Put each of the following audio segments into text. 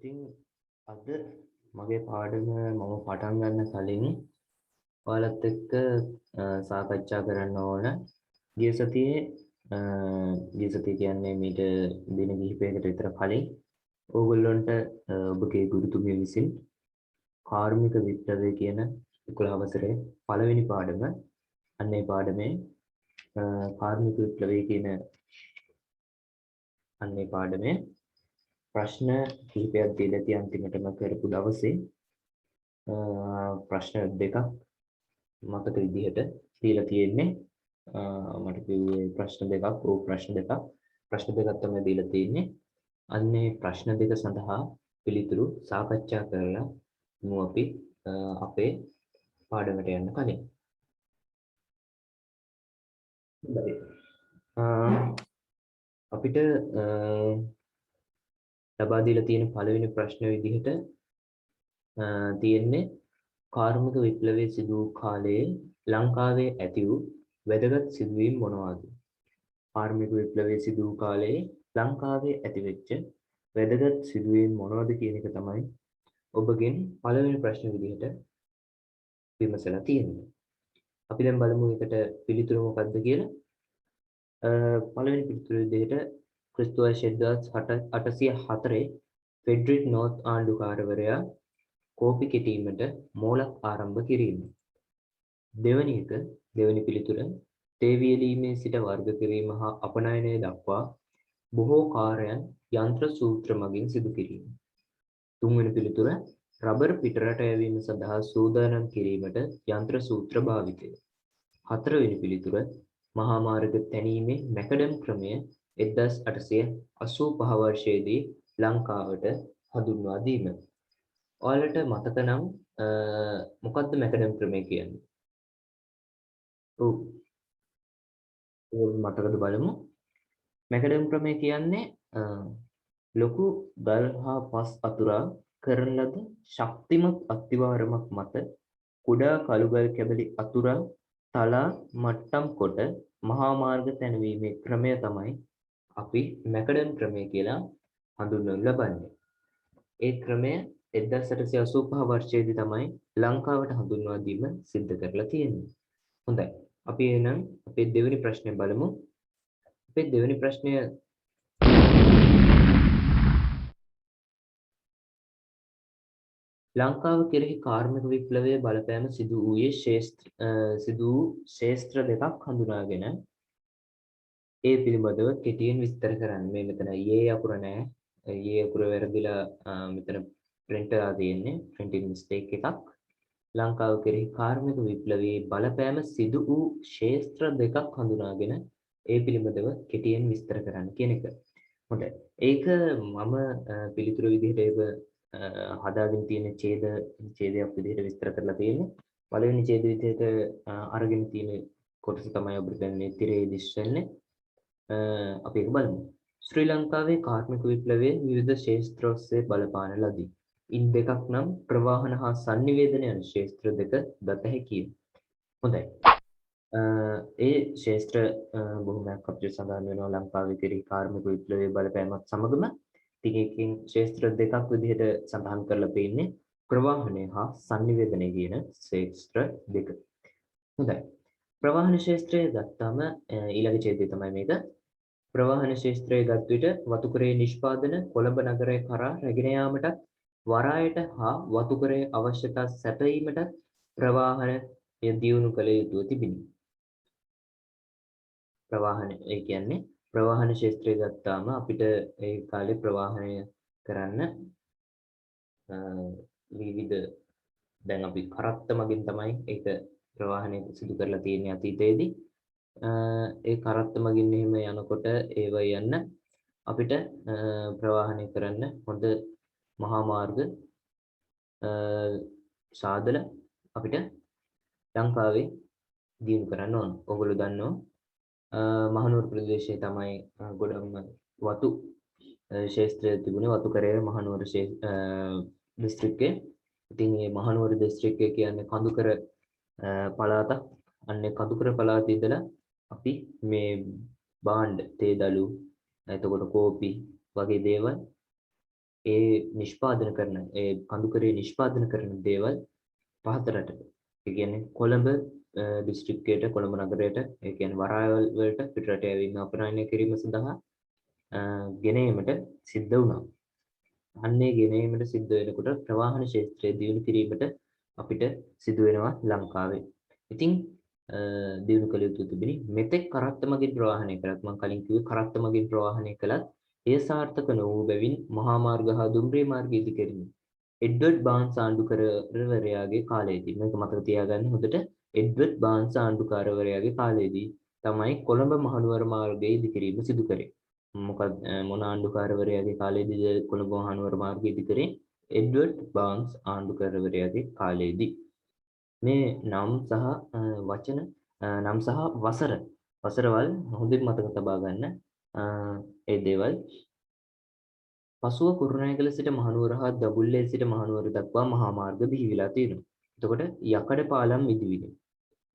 ඉතින් අද මගේ පාඩම මම පටන් ගන්න කලින් ඔයාලත් එක්ක සාකච්ඡා කරන්න ඕන. ගිය සතියේ ගිය සතිය කියන්නේ මීට දින කිහිපයකට විතර කලින් ඕගොල්ලන්ට ඔබගේ ගුරුතුමිය විසින් කාර්මික විප්ලවය කියන 11 වසරේ පළවෙනි පාඩම අන්නේ පාඩමේ කාර්මික විප්ලවය කියන අන්නේ පාඩමේ ප්‍රශ්න කිහිපයක් දීලා තිය අන්තිමටම කරපු දවසේ ප්‍රශ්න දෙකක් මතක විදිහට දීලා තියෙන්නේ මට කිව්වේ ප්‍රශ්න දෙකක් ප්‍රශ්න දෙකක් තමයි දීලා තියෙන්නේ අන්නේ ප්‍රශ්න දෙක සඳහා පිළිතුරු සාකච්ඡා කරලා අපි අපේ පාඩමට යන්න කලින් අපිට ලබා දීලා තියෙන පළවෙනි ප්‍රශ්න විදිහට තියෙන්නේ කාර්මික විප්ලවයේ සිදු වූ කාලයේ ලංකාවේ ඇති වූ වැදගත් සිදුවීම් මොනවාද? කාර්මික විප්ලවයේ සිදු වූ කාලයේ ලංකාවේ ඇතිවෙච්ච වැදගත් සිදුවීම් මොනවද කියන එක තමයි ඔබගෙන් පළවෙනි ප්‍රශ්න විදිහට විමසලා තියෙන්නේ. අපි දැන් බලමු එකට පිළිතුර මොකක්ද කියලා. පළවෙනි පිළිතුර විදිහට ක්‍රිස්තු වර්ෂ 1804 ෆෙඩරික් නෝර්ත් ආණ්ඩුකාරවරයා කෝපි කෙටීමට මෝලක් ආරම්භ කිරීම. දෙවැනි පිළිතුර තේවියලීමේ සිට වර්ග කිරීම හා අපනයනය දක්වා බොහෝ කාර්යයන් යන්ත්‍ර සූත්‍ර මගින් සිදු කිරීම. තුන්වෙනි පිළිතුර රබර් පිටරට යැවීම සඳහා සූදානම් කිරීමට යන්ත්‍ර සූත්‍ර භාවිතය. හතරවෙනි පිළිතුර මහා මාර්ග තැනීමේ මැකඩම් ක්‍රමය 1885 වර්ෂයේදී ලංකාවට හඳුන්වා දීම. ඔයාලට මතක නම් මොකද්ද මැකඩම් ක්‍රමය කියන්නේ? මතකද බලමු. මැකඩම් ක්‍රමය කියන්නේ ලොකු ගල් හා පස් අතුරා කරන ලද ශක්තිමත් අත්තිවාරමක් මත කුඩා කළුගල් කැබලි අතුරා තලා මට්ටම් කොට මහා මාර්ග තැනවීමේ ක්‍රමය තමයි අපි මැකඩම් ක්‍රමය කියලා හඳුන්වනු ලබන්නේ. ඒ ක්‍රමය 1885 වර්ෂයේදී තමයි ලංකාවට හඳුන්වා දීම සිද්ධ කරලා තියෙන්නේ. හොඳයි. අපි එහෙනම් අපේ දෙවෙනි ප්‍රශ්නය බලමු. අපේ දෙවෙනි ප්‍රශ්නය ලංකාව කෙරෙහි කාර්මික විප්ලවයේ බලපෑම සිදු වූයේ ශේස්ත්‍ර දෙකක් හඳුනාගෙන ඒ පිළිබඳව කෙටියෙන් විස්තර කරන්න. මේ මෙතන යේ අකුර නැහැ. යේ අකුර වැරදිලා මෙතන print කරලා තියෙන්නේ. printing mistake එකක්. ලංකාව කෙරෙහි කාර්මික විප්ලවයේ බලපෑම සිදු වූ ශේස්ත්‍ර දෙකක් හඳුනාගෙන ඒ පිළිබඳව කෙටියෙන් විස්තර කරන්න කියන එක. හොඳයි. ඒක මම පිළිතුරු විදිහට ඒක හදාගෙන තියෙන ඡේදයක් විදිහට විස්තර කරලා තියෙන්නේ. පළවෙනි ඡේද විදිහට අරගෙන තියෙන කොටස තමයි අපිට දැන් මේ තිරේ දිස්වෙන්නේ. අපි ඒක බලමු. ශ්‍රී ලංකාවේ කාර්මික විප්ලවයේ විවිධ ශේස්ත්‍ර ඔස්සේ බලපාන ලදී. ඉන් දෙකක් නම් ප්‍රවාහන හා sannivedana යන ශේස්ත්‍ර දෙක දත හැකිය. හොඳයි. ඒ ශේස්ත්‍ර බොහොමයක් අපිට සඳහන් වෙනවා ලංකාවේ කෙරෙහි කාර්මික විප්ලවයේ බලපෑමත් සමගම. ටිකකින් ශේස්ත්‍ර දෙකක් විදිහට සඳහන් කරලා තියෙන්නේ ප්‍රවාහනය හා sannivedana කියන ශේස්ත්‍ර දෙක. හොඳයි. ප්‍රවාහන ශේස්ත්‍රය ගත්තාම ඊළඟ ඡේදය තමයි මේක. ප්‍රවාහන ශේස්ත්‍රය ගත් විට වතුකරයේ නිෂ්පාදන කොළඹ නගරය කරා රැගෙන යාමටත් වරායට හා වතුකරයේ අවශ්‍යතා සැපයීමට ප්‍රවාහනය දියුණු කළ යුතුව තිබිණි. ප්‍රවාහන ඒ කියන්නේ ප්‍රවාහන ශේත්‍රය ගත්තාම අපිට ඒ කාලේ ප්‍රවාහනය කරන්න විවිධ දැන් අපි කරත්ත මගින් තමයි ඒක ප්‍රවාහනය සිදු කරලා තියෙන්නේ අතීතයේදී. ඒ කරත්ත මගින් එහෙම යනකොට ඒව යන්න අපිට ප්‍රවාහනය කරන්න හොඳ මහා මාර්ග සාධන අපිට ලංකාවේ දියුණු කරන්න ඕන. ඔයගොල්ලෝ දන්නවා මහනුවර ප්‍රදේශයේ තමයි ගොඩක්ම වතු ශේත්‍රය තිබුණේ වතුකරය මහනුවර දිස්ත්‍රික්කයේ. ඉතින් මේ මහනුවර දිස්ත්‍රික්කය කියන්නේ කඳුකර පළාතක්. අන්නේ කඳුකර පළාතේ ඉඳලා අපි මේ භාණ්ඩ තේ දළු එතකොට කෝපි වගේ දේවල් ඒ නිෂ්පාදන කරන ඒ කඳුකරේ නිෂ්පාදන කරන දේවල් පහතරට ඒ කියන්නේ කොළඹ දිස්ත්‍රික්කයට කොළඹ නගරයට ඒ කියන්නේ වරායවල් වලට පිටරට ඇවිල්ලා අපනයනය කිරීම සඳහා ගෙන ඒමට සිද්ධ වුණා. අන්නේ ගෙන ඒමට සිද්ධ වෙනකොට ප්‍රවාහන ක්ෂේත්‍රය දියුණු කිරීමට අපිට සිදු වෙනවා ලංකාවේ. ඉතින් දියුණු කළ යුතු තිබෙනි. මෙතෙක් කරත්ත මගින් ප්‍රවාහනය කළත් මම කලින් කිව්වේ කරත්ත මගින් ප්‍රවාහනය කළත් එය සාර්ථක නොවූ බැවින් මහා මාර්ග හා දුම්රිය මාර්ගය ඉදි කෙරිණි. එඩ්වඩ් බාන්ස් ආණ්ඩුකාරවරයාගේ කාලයේදී මේක මතක තියාගන්න හොඳට එඩ්වඩ් බාන්ස් ආණ්ඩුකාරවරයාගේ කාලයේදී තමයි කොළඹ මහනුවර මාර්ගය ඉදි කිරීම සිදු කරේ. මොකද මොන ආණ්ඩුකාරවරයාගේ කාලයේදී කොළඹ මහනුවර මාර්ගය ඉදි කරේ? එඩ්වඩ් බාන්ස් ආණ්ඩුකාරවරයාගේ කාලයේදී. මේ නම් සහ වචන නම් සහ වසරවල් හොඳින් මතක තබා ගන්න. ඒ දේවල් පසුව කුරුණෑගල සිට මහනුවර හා දඹුල්ලේ සිට මහනුවර දක්වා මහා මාර්ග බිහි වෙලා තියෙනවා. එතකොට යකඩ පාලම් ඉදිවිලි.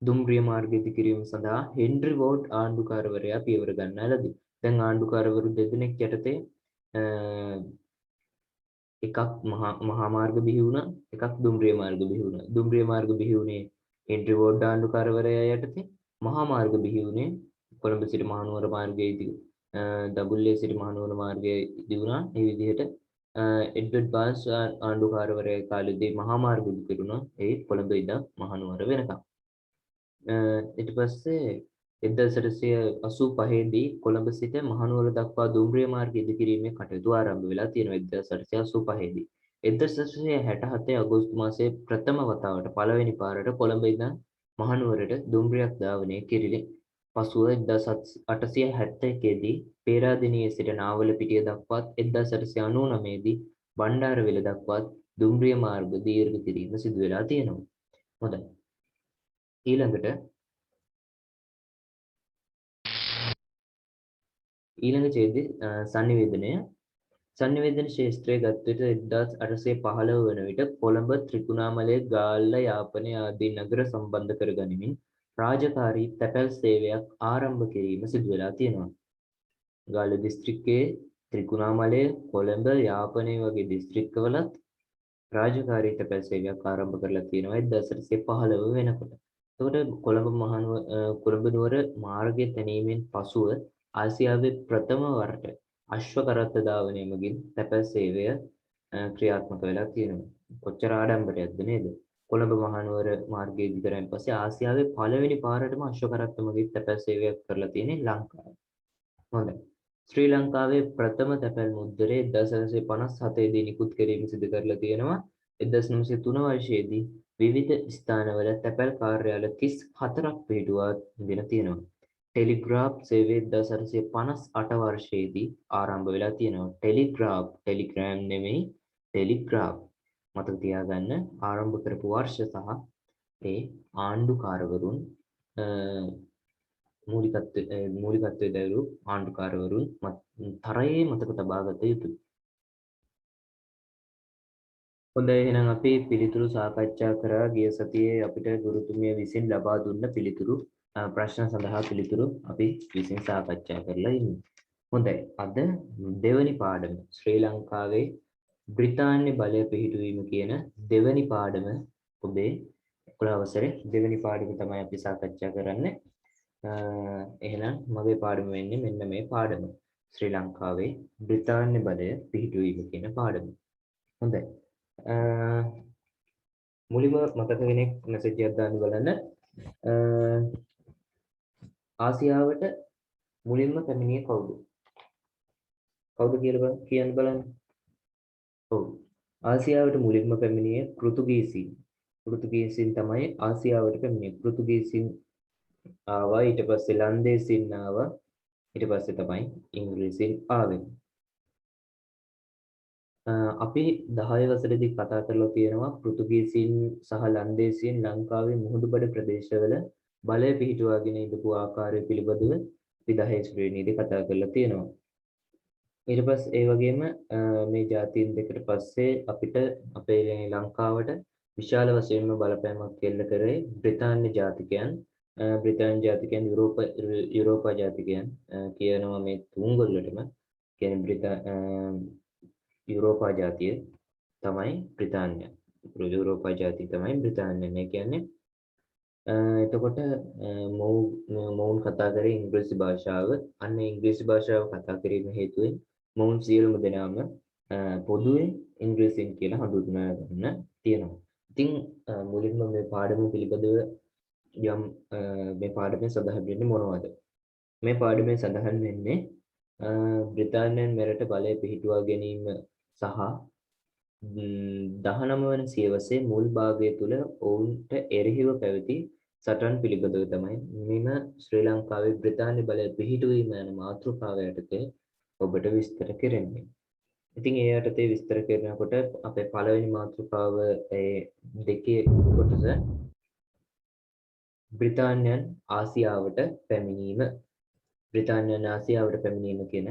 දුම්රිය මාර්ගය ඉදි කිරීම සඳහා හෙන්රි වෝඩ් ආණ්ඩුකාරවරයා පියවර ගන්නා ලදී. දැන් ආණ්ඩුකාරවරු දෙදෙනෙක් යටතේ එකක් මහා මාර්ග බිහි වුණා, එකක් දුම්රිය මාර්ග බිහි වුණා. දුම්රිය මාර්ග බිහි වුණේ හෙන්රි වෝඩ් ආණ්ඩුකාරවරයා යටතේ. මහා මාර්ග බිහි වුණේ කොළඹ සිට මහනුවර මාර්ගයේදී දඹුල්ලේ සිට මහනුවර මාර්ගයේ ඉදි වුණා. මේ විදිහට එඩ්වඩ් බාන්ස් ආණ්ඩුකාරවරයාගේ කාලේදී මහා මාර්ග ඉදි කෙරුණා. ඒ කොළඹ ඉඳන් මහනුවර වෙනකම්. ඊට පස්සේ 1885 දී කොළඹ සිට මහනුවර දක්වා දුම්රිය මාර්ගය ඉදි කිරීමේ කටයුතු ආරම්භ වෙලා තියෙනවා 1885 දී. 1867 අගෝස්තු මාසයේ ප්‍රථම වතාවට පළවෙනි පාරට කොළඹ ඉඳන් මහනුවරට දුම්රියක් ධාවනය කෙරිණි. පසුව 1871 දී පේරාදෙණියේ සිට නාවලපිටිය දක්වාත් 1899 දී බණ්ඩාරවිල දක්වාත් දුම්රිය මාර්ග දීර්ඝ කිරීම සිදු වෙලා තියෙනවා. හොඳයි. ඊළඟ ඡේදයේ සංනිවේදන ශාස්ත්‍රයේ ගත් විට 1815 වන විට කොළඹ ත්‍රිකුණාමලය ගාල්ල යාපනය ආදී නගර සම්බන්ධ කර ගනිමින් රාජකාරී තැපැල් සේවයක් ආරම්භ කිරීම සිදු වෙලා තියෙනවා. ගාල්ල දිස්ත්‍රික්කයේ ත්‍රිකුණාමලය කොළඹ යාපනය වගේ දිස්ත්‍රික්කවලත් රාජකාරී තැපැල් සේවයක් ආරම්භ කරලා තියෙනවා 1815 වෙනකොට. එතකොට කොළඹ නුවර මාර්ගය තැනීමෙන් පසුව ආසියාවේ ප්‍රථම වරට අශ්ව කරත්ත ධාවනය මගින් තැපැල් සේවය ක්‍රියාත්මක වෙලා තියෙනවා. කොච්චර ආඩම්බරයක්ද නේද? කොළඹ මහනුවර මාර්ගය ඉදි කරන් පස්සේ ආසියාවේ පළවෙනි පාරටම අශ්ව කරත්ත මගින් තැපැල් සේවයක් කරලා තියෙන්නේ ලංකාවේ. හොඳයි. ශ්‍රී ලංකාවේ ප්‍රථම තැපැල් මුද්‍රණය 1957 දී නිකුත් කිරීම සිදු කරලා තියෙනවා. 1903 වර්ෂයේදී විවිධ ස්ථානවල තැපැල් කාර්යාල 34ක් පිහිටුවා ගෙන තියෙනවා. ටෙලිග්‍රාෆ් සේවය 1958 වර්ෂයේදී ආරම්භ වෙලා තියෙනවා. ටෙලිග්‍රෑම් නෙමෙයි ටෙලිග්‍රාෆ්. මතක තියාගන්න ආරම්භ කරපු වර්ෂ සහ ඒ ආණ්ඩුකාරවරුන් මූලිකත්වයේ දරු ආණ්ඩුකාරවරුන් තරයේ මතක තබා ගත යුතුයි. හොඳයි එහෙනම් අපි පිළිතුරු සාකච්ඡා කරා ගිය සතියේ අපිට ගුරුතුමිය විසින් ලබා දුන්න පිළිතුරු ප්‍රශ්න සඳහා පිළිතුරු අපි විසින් සාකච්ඡා කරලා ඉන්නේ. හොඳයි අද දෙවැනි පාඩම ශ්‍රී ලංකාවේ බ්‍රිතාන්‍ය බලය පිහිටුවීම කියන දෙවැනි පාඩම ඔබේ 11 වසරේ දෙවැනි පාඩම තමයි අපි සාකච්ඡා කරන්නේ. එහෙනම් මගේ පාඩම වෙන්නේ මෙන්න මේ පාඩම. ශ්‍රී ලංකාවේ බ්‍රිතාන්‍ය බලය පිහිටුවීම කියන පාඩම. හොඳයි. මුලින්ම මතක කෙනෙක් මැසේජ් එකක් දාන්න බලන්න. ආසියාවට මුලින්ම පැමිණියේ කවුද? කවුද කියලා කියන්න බලන්න. ඔව්. ආසියාවට මුලින්ම පැමිණියේ පෘතුගීසීන්. පෘතුගීසීන් තමයි ආසියාවට පැමිණියේ. පෘතුගීසීන් ආවා ඊට පස්සේ ලන්දේසීන් ආවා ඊට පස්සේ තමයි ඉංග්‍රීසීන් ආවේ. අපි 10 වසරේදී කතා කරලා තියෙනවා පෘතුගීසීන් සහ ලන්දේසීන් ලංකාවේ මුහුදුබඩ ප්‍රදේශවල බලය පිහිටුවාගෙන ඉඳපු ආකාරය පිළිබඳව අපි 10 ශ්‍රේණියේදී කතා කරලා තියෙනවා. ඊට පස්සේ ඒ වගේම මේ ජාතීන් දෙකට පස්සේ අපිට අපේ ලංකාවට විශාල වශයෙන්ම බලපෑමක් කෙල්ල කරේ බ්‍රිතාන්‍ය ජාතිකයන්. බ්‍රිතාන්‍ය ජාතිකයන් යුරෝපා ජාතිකයන් කියනවා මේ තුන්ගොල්ලටම කියන්නේ යුරෝපා ජාතිය තමයි බ්‍රිතාන්‍ය. යුරෝපා ජාතිය තමයි බ්‍රිතාන්‍ය. මේ කියන්නේ එතකොට මොවුන් කතා කරේ ඉංග්‍රීසි භාෂාව. අන්න ඉංග්‍රීසි භාෂාව කතා කිරීම හේතුවෙන් මොවුන් සියලුම දෙනාම පොදුවේ ඉංග්‍රීසියෙන් කියලා හඳුන්වා ගන්න තියෙනවා. ඉතින් මුලින්ම මේ පාඩම පිළිබඳව යම් මේ පාඩමේ සඳහන් වෙන්නේ මොනවද? මේ පාඩමේ සඳහන් වෙන්නේ බ්‍රිතාන්‍යයන් මෙරට බලය පිහිටුවා ගැනීම සහ 19 වන සියවසේ මුල් භාගය තුල ඔවුන්ට එරෙහිව පැවති සටන් පිළිබඳව තමයි මෙම ශ්‍රී ලංකාවේ බ්‍රිතාන්‍ය බලය පිහිටුවීම යන මාතෘකාව යටතේ ඔබට විස්තර කෙරෙන්නේ. ඉතින් ඒ යටතේ විස්තර කරනකොට අපේ පළවෙනි මාතෘකාව දෙකේ කොටස බ්‍රිතාන්‍යයන් ආසියාවට පැමිණීම. බ්‍රිතාන්‍යයන් ආසියාවට පැමිණීම කියන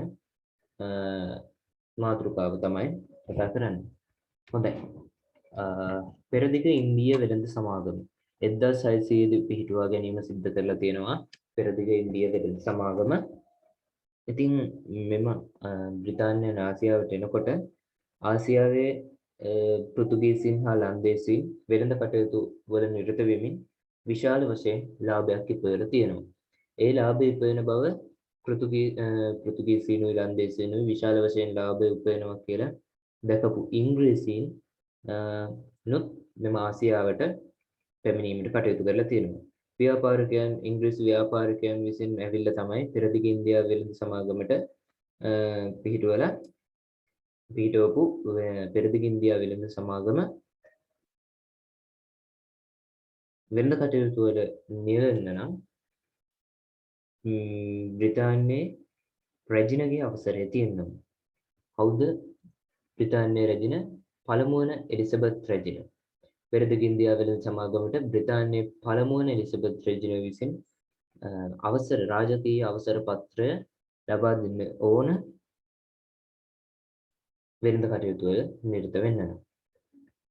මාතෘකාව තමයි කතා කරන්නේ. හොඳයි. පෙරදිග ඉන්දිය වෙළඳ සමාගම 1600 දී පිහිටුවා ගැනීම සිද්ධ කරලා තියෙනවා. පෙරදිග ඉන්දිය වෙළඳ සමාගම. ඉතින් මෙම බ්‍රිතාන්‍යයන් ආසියාවට එනකොට ආසියාවේ පෘතුගීසීන් හා ලන්දේසීන් වෙළඳ කටයුතු වල නිරත වෙමින් විශාල වශයෙන් ලාභයක් ඉපදලා තියෙනවා. ඒ ලාභය ඉපදෙන බව පෘතුගීසීනුයි ලන්දේසීනුයි විශාල වශයෙන් ලාභය උපයනවා කියලා දැකපු ඉංග්‍රීසීන් නොත් මෙම ආසියාවට පැමිණීමට කටයුතු කරලා තියෙනවා. ව්‍යාපාරිකයන් ඉංග්‍රීසි ව්‍යාපාරිකයන් විසින් ඇවිල්ලා තමයි පෙරදිග ඉන්දියාව වෙළඳ සමාගමට පිහිටවපු පෙරදිග ඉන්දියාව වෙළඳ සමාගම වෙළඳ කටයුතු වල නියැලෙන්න නම් බ්‍රිතාන්‍යයේ රැජිනගේ අවසරය තියෙනවා. කවුද බ්‍රිතාන්‍යයේ රැජින? පළමු වන එලිසබෙත් රැජින. පෙරදිග ඉන්දියාව වෙළඳ සමාගමට බ්‍රිතාන්‍යයේ පළමු වන එලිසබෙත් රැජින විසින් රාජකීය අවසර පත්‍රය ලබා දෙන්න ඕන වෙළඳ කටයුතු වල නිරත වෙන්න.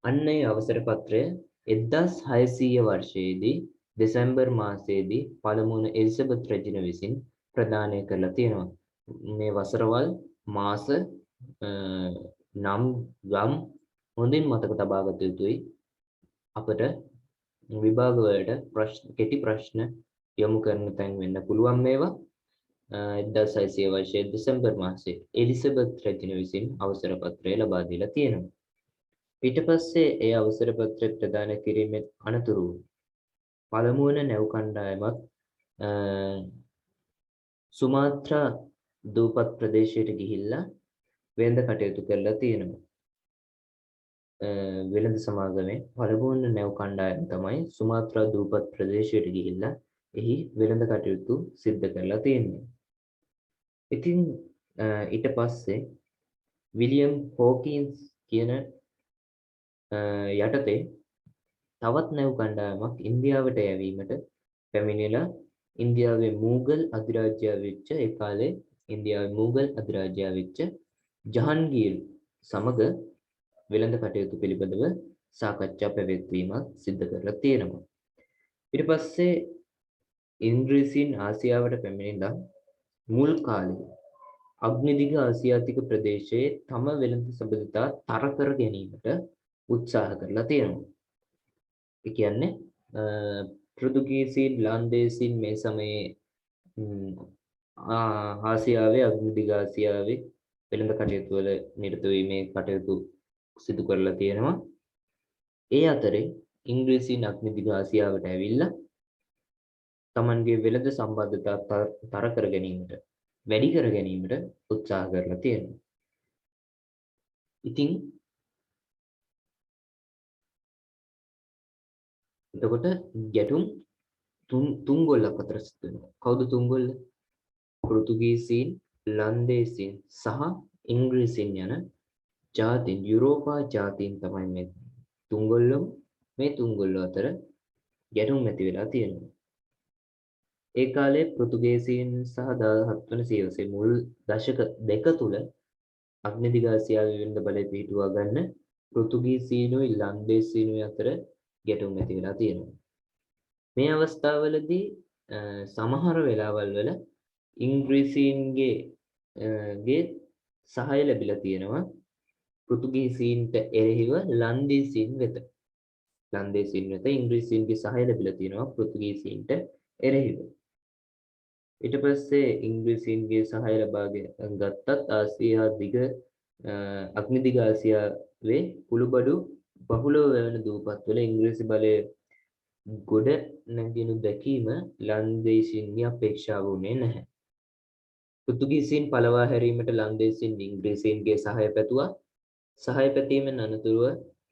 අන්න ඒ අවසර පත්‍රය 1600 වර්ෂයේදී දෙසැම්බර් මාසයේදී පළමු වන එලිසබෙත් රැජින විසින් ප්‍රදානය කරලා තියෙනවා. මේ වසරවල් මාස නම් ගම් හොඳින් මතක තබා ගත යුතුයි. අපට විභාග වලට කෙටි ප්‍රශ්න යොමු කරන තැන් වෙන්න පුළුවන් මේවා. 1600 වර්ෂයේ දෙසැම්බර් මාසයේ එලිසබෙත් රැජින විසින් අවසර පත්‍රය ලබා දීලා තියෙනවා. ඊට පස්සේ ඒ අවසර පත්‍රය ප්‍රදාන කිරීමෙන් අනතුරුව පළමු වන නැව් කණ්ඩායමක් සුමාත්‍රා දූපත් ප්‍රදේශයට ගිහිල්ලා වෙළඳ කටයුතු කරලා තියෙනවා. වෙළඳ සමාගමේ පළමු වන නැව් කණ්ඩායම තමයි සුමාත්‍රා දූපත් ප්‍රදේශයට ගිහිල්ලා එහි වෙළඳ කටයුතු සිද්ධ කරලා තියෙන්නේ. ඉතින් ඊට පස්සේ විලියම් හෝකින්ස් කියන යටතේ තවත් නැව් කණ්ඩායමක් ඉන්දියාවට යැවීමට පැමිණිලා ඉන්දියාවේ මූගල් අධිරාජ්‍යය වෙච්ච ඒ කාලේ ඉන්දියාවේ මූගල් අධිරාජ්‍යය වෙච්ච ජහන්ගීර් සමග වෙළඳ කටයුතු පිළිබඳව සාකච්ඡා පැවැත්වීමක් සිදු කරලා තියෙනවා. ඊට පස්සේ ඉංග්‍රීසීන් ආසියාවට පැමිණිලා මුල් කාලේ අග්නිදිග ආසියාතික ප්‍රදේශයේ තම වෙළඳ සබඳතා තර කර ගැනීමට උත්සාහ කරලා තියෙනවා. ඒ කියන්නේ පෘතුගීසීන් ලන්දේසීන් මේ සමයේ ආසියාවේ අග්නිදිග ආසියාවේ වෙළඳ කටයුතු වල නිරත වීමේ කටයුතු සිදු කරලා තියෙනවා. ඒ අතරේ ඉංග්‍රීසීන් අග්නිදිග ආසියාවට ඇවිල්ලා තමන්ගේ වෙළඳ සම්බන්ධතා තර කර ගැනීමට වැඩි කර ගැනීමට උත්සාහ කරලා තියෙනවා. ඉතින් එතකොට ගැටුම් තුන් ගොල්ලක් අතර සිදු වෙනවා. කවුද තුන් ගොල්ල? පෘතුගීසීන්, ලන්දේසීන් සහ ඉංග්‍රීසීන් යන ජාතීන් යුරෝපා ජාතීන් තමයි මේ තුන් ගොල්ලෝ. මේ තුන් ගොල්ලෝ අතර ගැටුම් ඇති වෙලා තියෙනවා. ඒ කාලේ පෘතුගීසීන් සහ 17 වන සියවසේ මුල් දශක දෙක තුල අග්නිදිග ආසියාවේ වෙළඳ බලය පිහිටුවා ගන්න පෘතුගීසීනුයි ලන්දේසීනුයි අතර ගැටුම් ඇති වෙලා තියෙනවා. මේ අවස්ථාවවලදී සමහර වෙලාවල් වල ඉංග්‍රීසීන්ගේ සහාය ලැබිලා තියෙනවා පෘතුගීසීන්ට එරෙහිව ලන්දේසීන් වෙත. ලන්දේසීන් වෙත ඉංග්‍රීසීන්ගේ සහාය ලැබිලා තියෙනවා පෘතුගීසීන්ට එරෙහිව. ඊට පස්සේ ඉංග්‍රීසීන්ගේ සහාය ලබාගෙන ගත්තත් ආසියා දිග අග්නිදිග ආසියාවේ කුළුබඩු බහුලව වැවෙන දූපත්වල ඉංග්‍රීසි බලය ගොඩ නැගිනු දැකීම ලන්දේසීන්ගේ අපේක්ෂාව වුණේ නැහැ. පෘතුගීසීන් පළවා හැරීමට ලන්දේසීන් ඉංග්‍රීසීන්ගේ සහාය පැතුවා. සහාය පැතීමෙන් අනතුරුව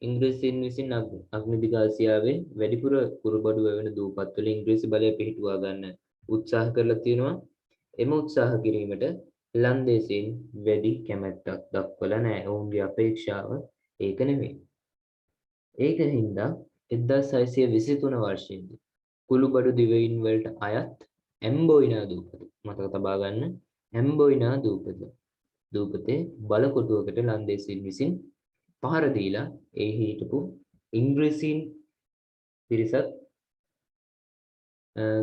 ඉංග්‍රීසීන් විසින් අග්නිදිග ආසියාවේ වැඩිපුර කුරුබඩු වැවෙන දූපත්වල ඉංග්‍රීසි බලය පිහිටුවා ගන්න උත්සාහ කරලා තියෙනවා. එම උත්සාහ කිරීමට ලන්දේසීන් වැඩි කැමැත්තක් දක්වලා නැහැ. ඔවුන්ගේ අපේක්ෂාව ඒක නෙමෙයි. ඒක හින්දා 1623 වර්ෂයේදී කුළුබඩු දිවයින් වලට අයත් ඇම්බොයිනා දූපත මතක තබා ගන්න. ඇම්බොයිනා දූපතේ බලකොටුවකට ලන්දේසීන් විසින් පහර දීලා ඒ හිටපු ඉංග්‍රීසීන් පිරිසක්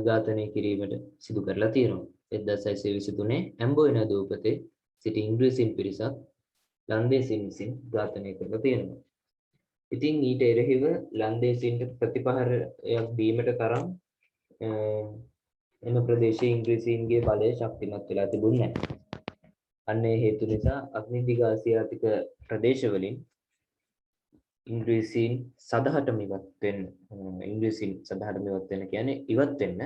ඝාතනය කිරීමට සිදු කරලා තියෙනවා. 1623 ඇම්බොයිනා දූපතේ සිටි ඉංග්‍රීසීන් පිරිසක් ලන්දේසීන් විසින් ඝාතනය කරලා තියෙනවා. ඉතින් ඊට එරෙහිව ලන්දේසීන්ට ප්‍රතිපහරයක් දීමට තරම් එම ප්‍රදේශයේ ඉංග්‍රීසීන්ගේ බලය ශක්තිමත් වෙලා තිබුණේ නැහැ. අන්න ඒ හේතු නිසා අග්නිදිග ආසියාතික ප්‍රදේශවලින් ඉංග්‍රීසීන් සදහටම ඉවත් වෙන්න කියන්නේ ඉවත් වෙන්න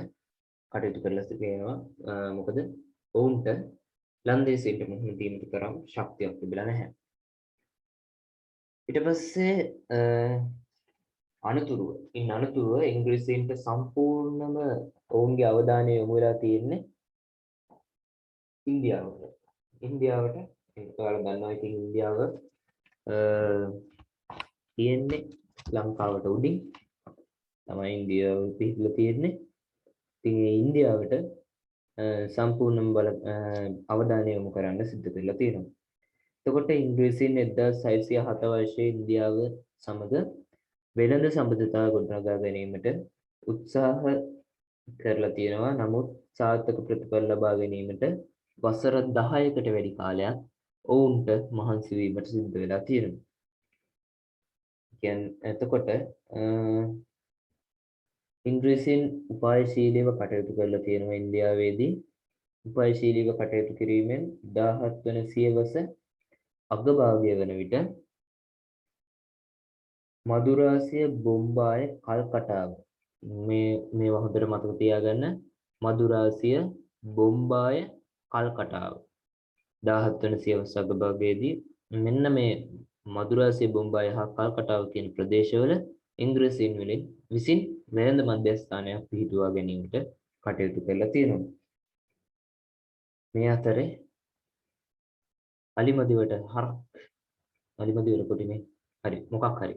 කටයුතු කරලා තියෙනවා. මොකද ඔවුන්ට ලන්දේසීන්ට මුහුණ දීමට තරම් ශක්තියක් තිබිලා නැහැ. ඊට පස්සේ අනතුරුව ඉංග්‍රීසීන්ට සම්පූර්ණම ඔවුන්ගේ අවධානය යොමු වෙලා තියෙන්නේ ඉන්දියාවට. ඔයාලා දන්නවා ඉතින් ඉන්දියාව තියෙන්නේ ලංකාවට උඩින් තමයි ඉන්දියාව පිහිටලා තියෙන්නේ. ඉතින් මේ ඉන්දියාවට සම්පූර්ණම අවධානය යොමු කරන්න සිද්ධ කරලා තියෙනවා. එතකොට ඉංග්‍රීසීන් 1607 වර්ෂයේ ඉන්දියාව සමග වෙළඳ සම්බන්ධතා ගොඩනගා ගැනීමට උත්සාහ කරලා තියෙනවා. නමුත් සාර්ථක ප්‍රතිඵල ලබා ගැනීමට වසර 10කට වැඩි කාලයක් ඔවුන්ට මහන්සි වීමට සිද්ධ වෙලා තියෙනවා. එතකොට ඉංග්‍රීසීන් උපායශීලීව කටයුතු කරලා තියෙනවා ඉන්දියාවේදී. උපායශීලීව කටයුතු කිරීමෙන් 17 වන සියවස අගභාගය වන විට මදුරාසිය බොම්බාය කල්කටාව මේවා හොඳට මතක තියාගන්න. මදුරාසිය බොම්බාය කල්කටාව 17 වන සියවස අගභාගයේදී මෙන්න මේ මදුරාසිය බොම්බාය හා කල්කටාව කියන ප්‍රදේශවල ඉංග්‍රීසීන් විසින් වෙළඳ මධ්‍යස්ථානයක් පිහිටුවා ගැනීමට කටයුතු කරලා තියෙනවා. මේ අතරේ අලිමදිවට කොටිනේ හරි මොකක් හරි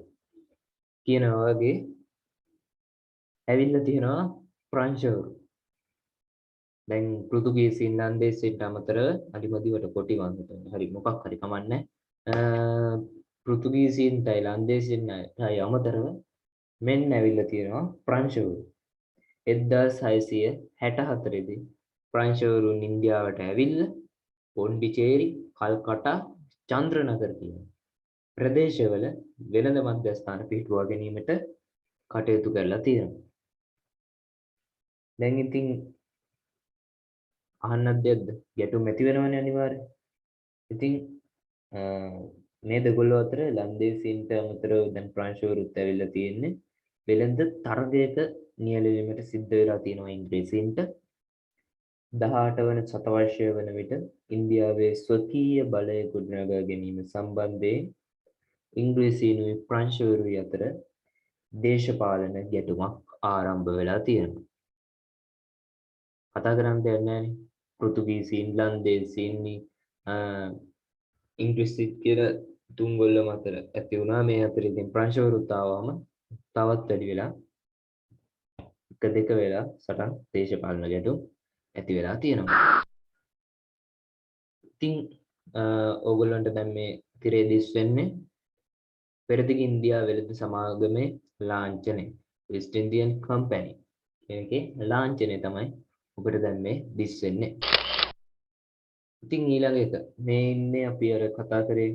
කියනවා වගේ ඇවිල්ලා තියෙනවා ප්‍රංශවරු. දැන් පෘතුගීසීන් ලන්දේසීන්ට අමතරව අලිමදිවට කොටි වන්දන හරි මොකක් හරි කමන්නේ. පෘතුගීසීන්ටයි ලන්දේසීන්ටයි අමතරව මෙන්න ඇවිල්ලා තියෙනවා ප්‍රංශවරු. 1664 දී ප්‍රංශවරුන් ඉන්දියාවට ඇවිල්ලා පොන්ඩිචේරි, කල්කටා, චන්ද්‍රනගර කියන ප්‍රදේශවල වෙළඳ මධ්‍යස්ථාන පිහිටුවා ගැනීමට කටයුතු කරලා තියෙනවා. දැන් ඉතින් අහන්නත් දෙයක්ද? ගැටුම් ඇති වෙනවනේ අනිවාර්යයෙන්. ඉතින් මේ දෙගොල්ලෝ අතර ලන්දේසීන්ට අමතරව දැන් ප්‍රංශවරුත් ඇවිල්ලා තියෙන්නේ. වෙළඳ තරගයක නියැලවීමට සිද්ධ වෙලා තියෙනවා ඉංග්‍රීසීන්ට. 18 වන සතවර්ෂය වන විට ඉන්දියාවේ ස්වකීය බලය ගොඩනගා ගැනීම සම්බන්ධයෙන් ඉංග්‍රීසීනුයි ප්‍රංශවරුයි අතර දේශපාලන ගැටුමක් ආරම්භ වෙලා තියෙනවා. කතා කරන්න දෙයක් නැහැනේ. පෘතුගීසීන්, ලන්දේසීන්, ඉංග්‍රීසි කියලා තුන්ගොල්ලම අතර ඇති වුණා. මේ අතර ඉතින් ප්‍රංශවරුත් ආවම තවත් වැඩි වෙලා එක දෙක වෙලා සටන් දේශපාලන ගැටුම් ඇති වෙලා තියෙනවා. ඉතින් ඕගොල්ලන්ට දැන් මේ තිරේ දිස් වෙන්නේ පෙරදිග ඉන්දියා වෙළඳ සමාගමේ ලාංඡනය. වෙස්ට් ඉන්ඩියන් කම්පැනි එකේ ලාංඡනය තමයි ඔබට දැන් මේ දිස් වෙන්නේ. ඉතින් ඊළඟ එක මේ ඉන්නේ අපි අර කතා කරේ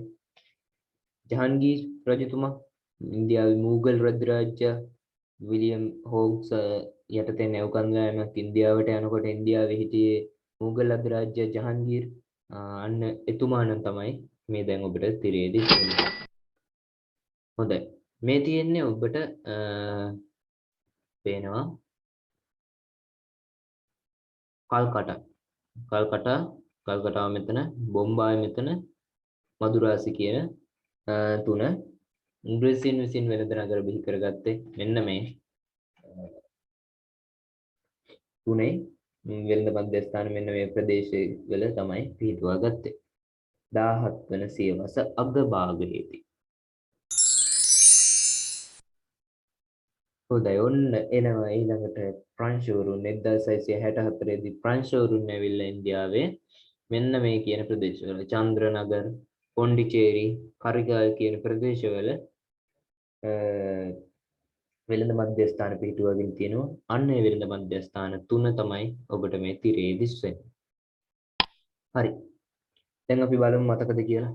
ජහන්ගීර් රජතුමා ඉන්දියාවේ මූගල් රජරාජ්‍ය විලියම් හෝග්ස් යටතේ නැවකන්දෑමක් ඉන්දියාවට යනකොට ඉන්දියාවේ හිටියේ මූගල් අධිරාජ්‍ය ජහන්ගීර් අන්න එතුමා නම් තමයි මේ දැන් ඔබට තිරේදී තියෙන්නේ. හොඳයි. මේ තියෙන්නේ ඔබට පේනවා කල්කටා මෙතන බොම්බායි මෙතන මදුරාසි කියන තුන ඉංග්‍රීසීන් විසින් වෙළඳ නගර බිහි කරගත්තේ මෙන්න මේ තුනේ වෙළඳ මධ්‍යස්ථාන මෙන්න මේ ප්‍රදේශවල තමයි පිහිටුවා ගත්තේ 17 වන සියවස අගභාගයේදී. හොඳයි ඔන්න එනවා ඊළඟට ප්‍රංශවරුන් 1664 දී ප්‍රංශවරුන් ඇවිල්ලා ඉන්දියාවේ මෙන්න මේ කියන ප්‍රදේශවල චන්ද්‍රනගර පොන්ඩිචේරි කරිගල් කියන ප්‍රදේශවල වෙළඳ මධ්‍යස්ථාන පිහිටුවගෙන තියෙනවා. අන්න ඒ වෙළඳ මධ්‍යස්ථාන තුන තමයි ඔබට මේ තිරේ දිස්වෙන්නේ. හරි. දැන් අපි බලමු මතකද කියලා.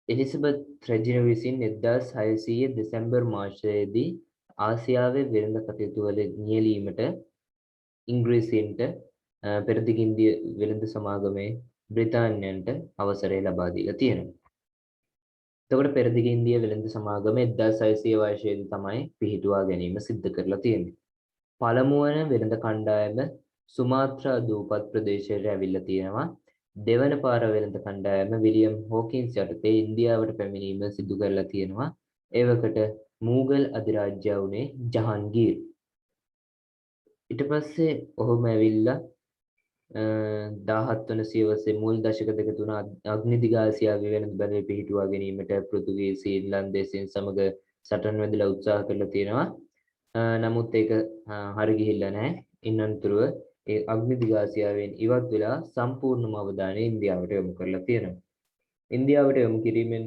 එලිසබෙත් රැජින විසින් 1600 දෙසැම්බර් මාසයේදී ආසියාවේ වෙළඳ කටයුතු වල නියැලීමට ඉංග්‍රීසීන්ට පෙරදිගින්දිය වෙළඳ සමාගමේ බ්‍රිතාන්‍යයන්ට අවසරය ලබා දීලා තියෙනවා. එතකොට පෙරදිගින්දිය වෙළඳ සමාගම 1600 වර්ෂයේදී තමයි පිහිටුවා ගැනීම සිද්ධ කරලා තියෙන්නේ. පළමු වන වෙළඳ කණ්ඩායම සුමාත්‍රා දූපත් ප්‍රදේශයට ඇවිල්ලා තියෙනවා. දෙවන පාර වෙළඳ කණ්ඩායම විලියම් හෝකින්ස් යටතේ ඉන්දියාවට පැමිණීම සිදු කරලා තියෙනවා. ඒ වකට මූගල් අධිරාජ්‍ය වුණේ ජහන්ගීර්. ඊට පස්සේ ඔහුම ඇවිල්ලා 17 වන සියවසේ මුල් දශක දෙක තුන අග්නිදිග ආසියාවේ වෙළඳ බලය පිහිටුවා ගැනීමට පෘතුගීසීන් ලන්දේසීන් සමග සටන් වැදලා උත්සාහ කරලා තියෙනවා. නමුත් ඒක හරි ගිහිල්ලා නැහැ. ඉන්නතුරුව ඒ අග්නිදිග ආසියාවෙන් ඉවත් වෙලා සම්පූර්ණම අවධානය ඉන්දියාවට යොමු කරලා තියෙනවා. ඉන්දියාවට යොමු කිරීමෙන්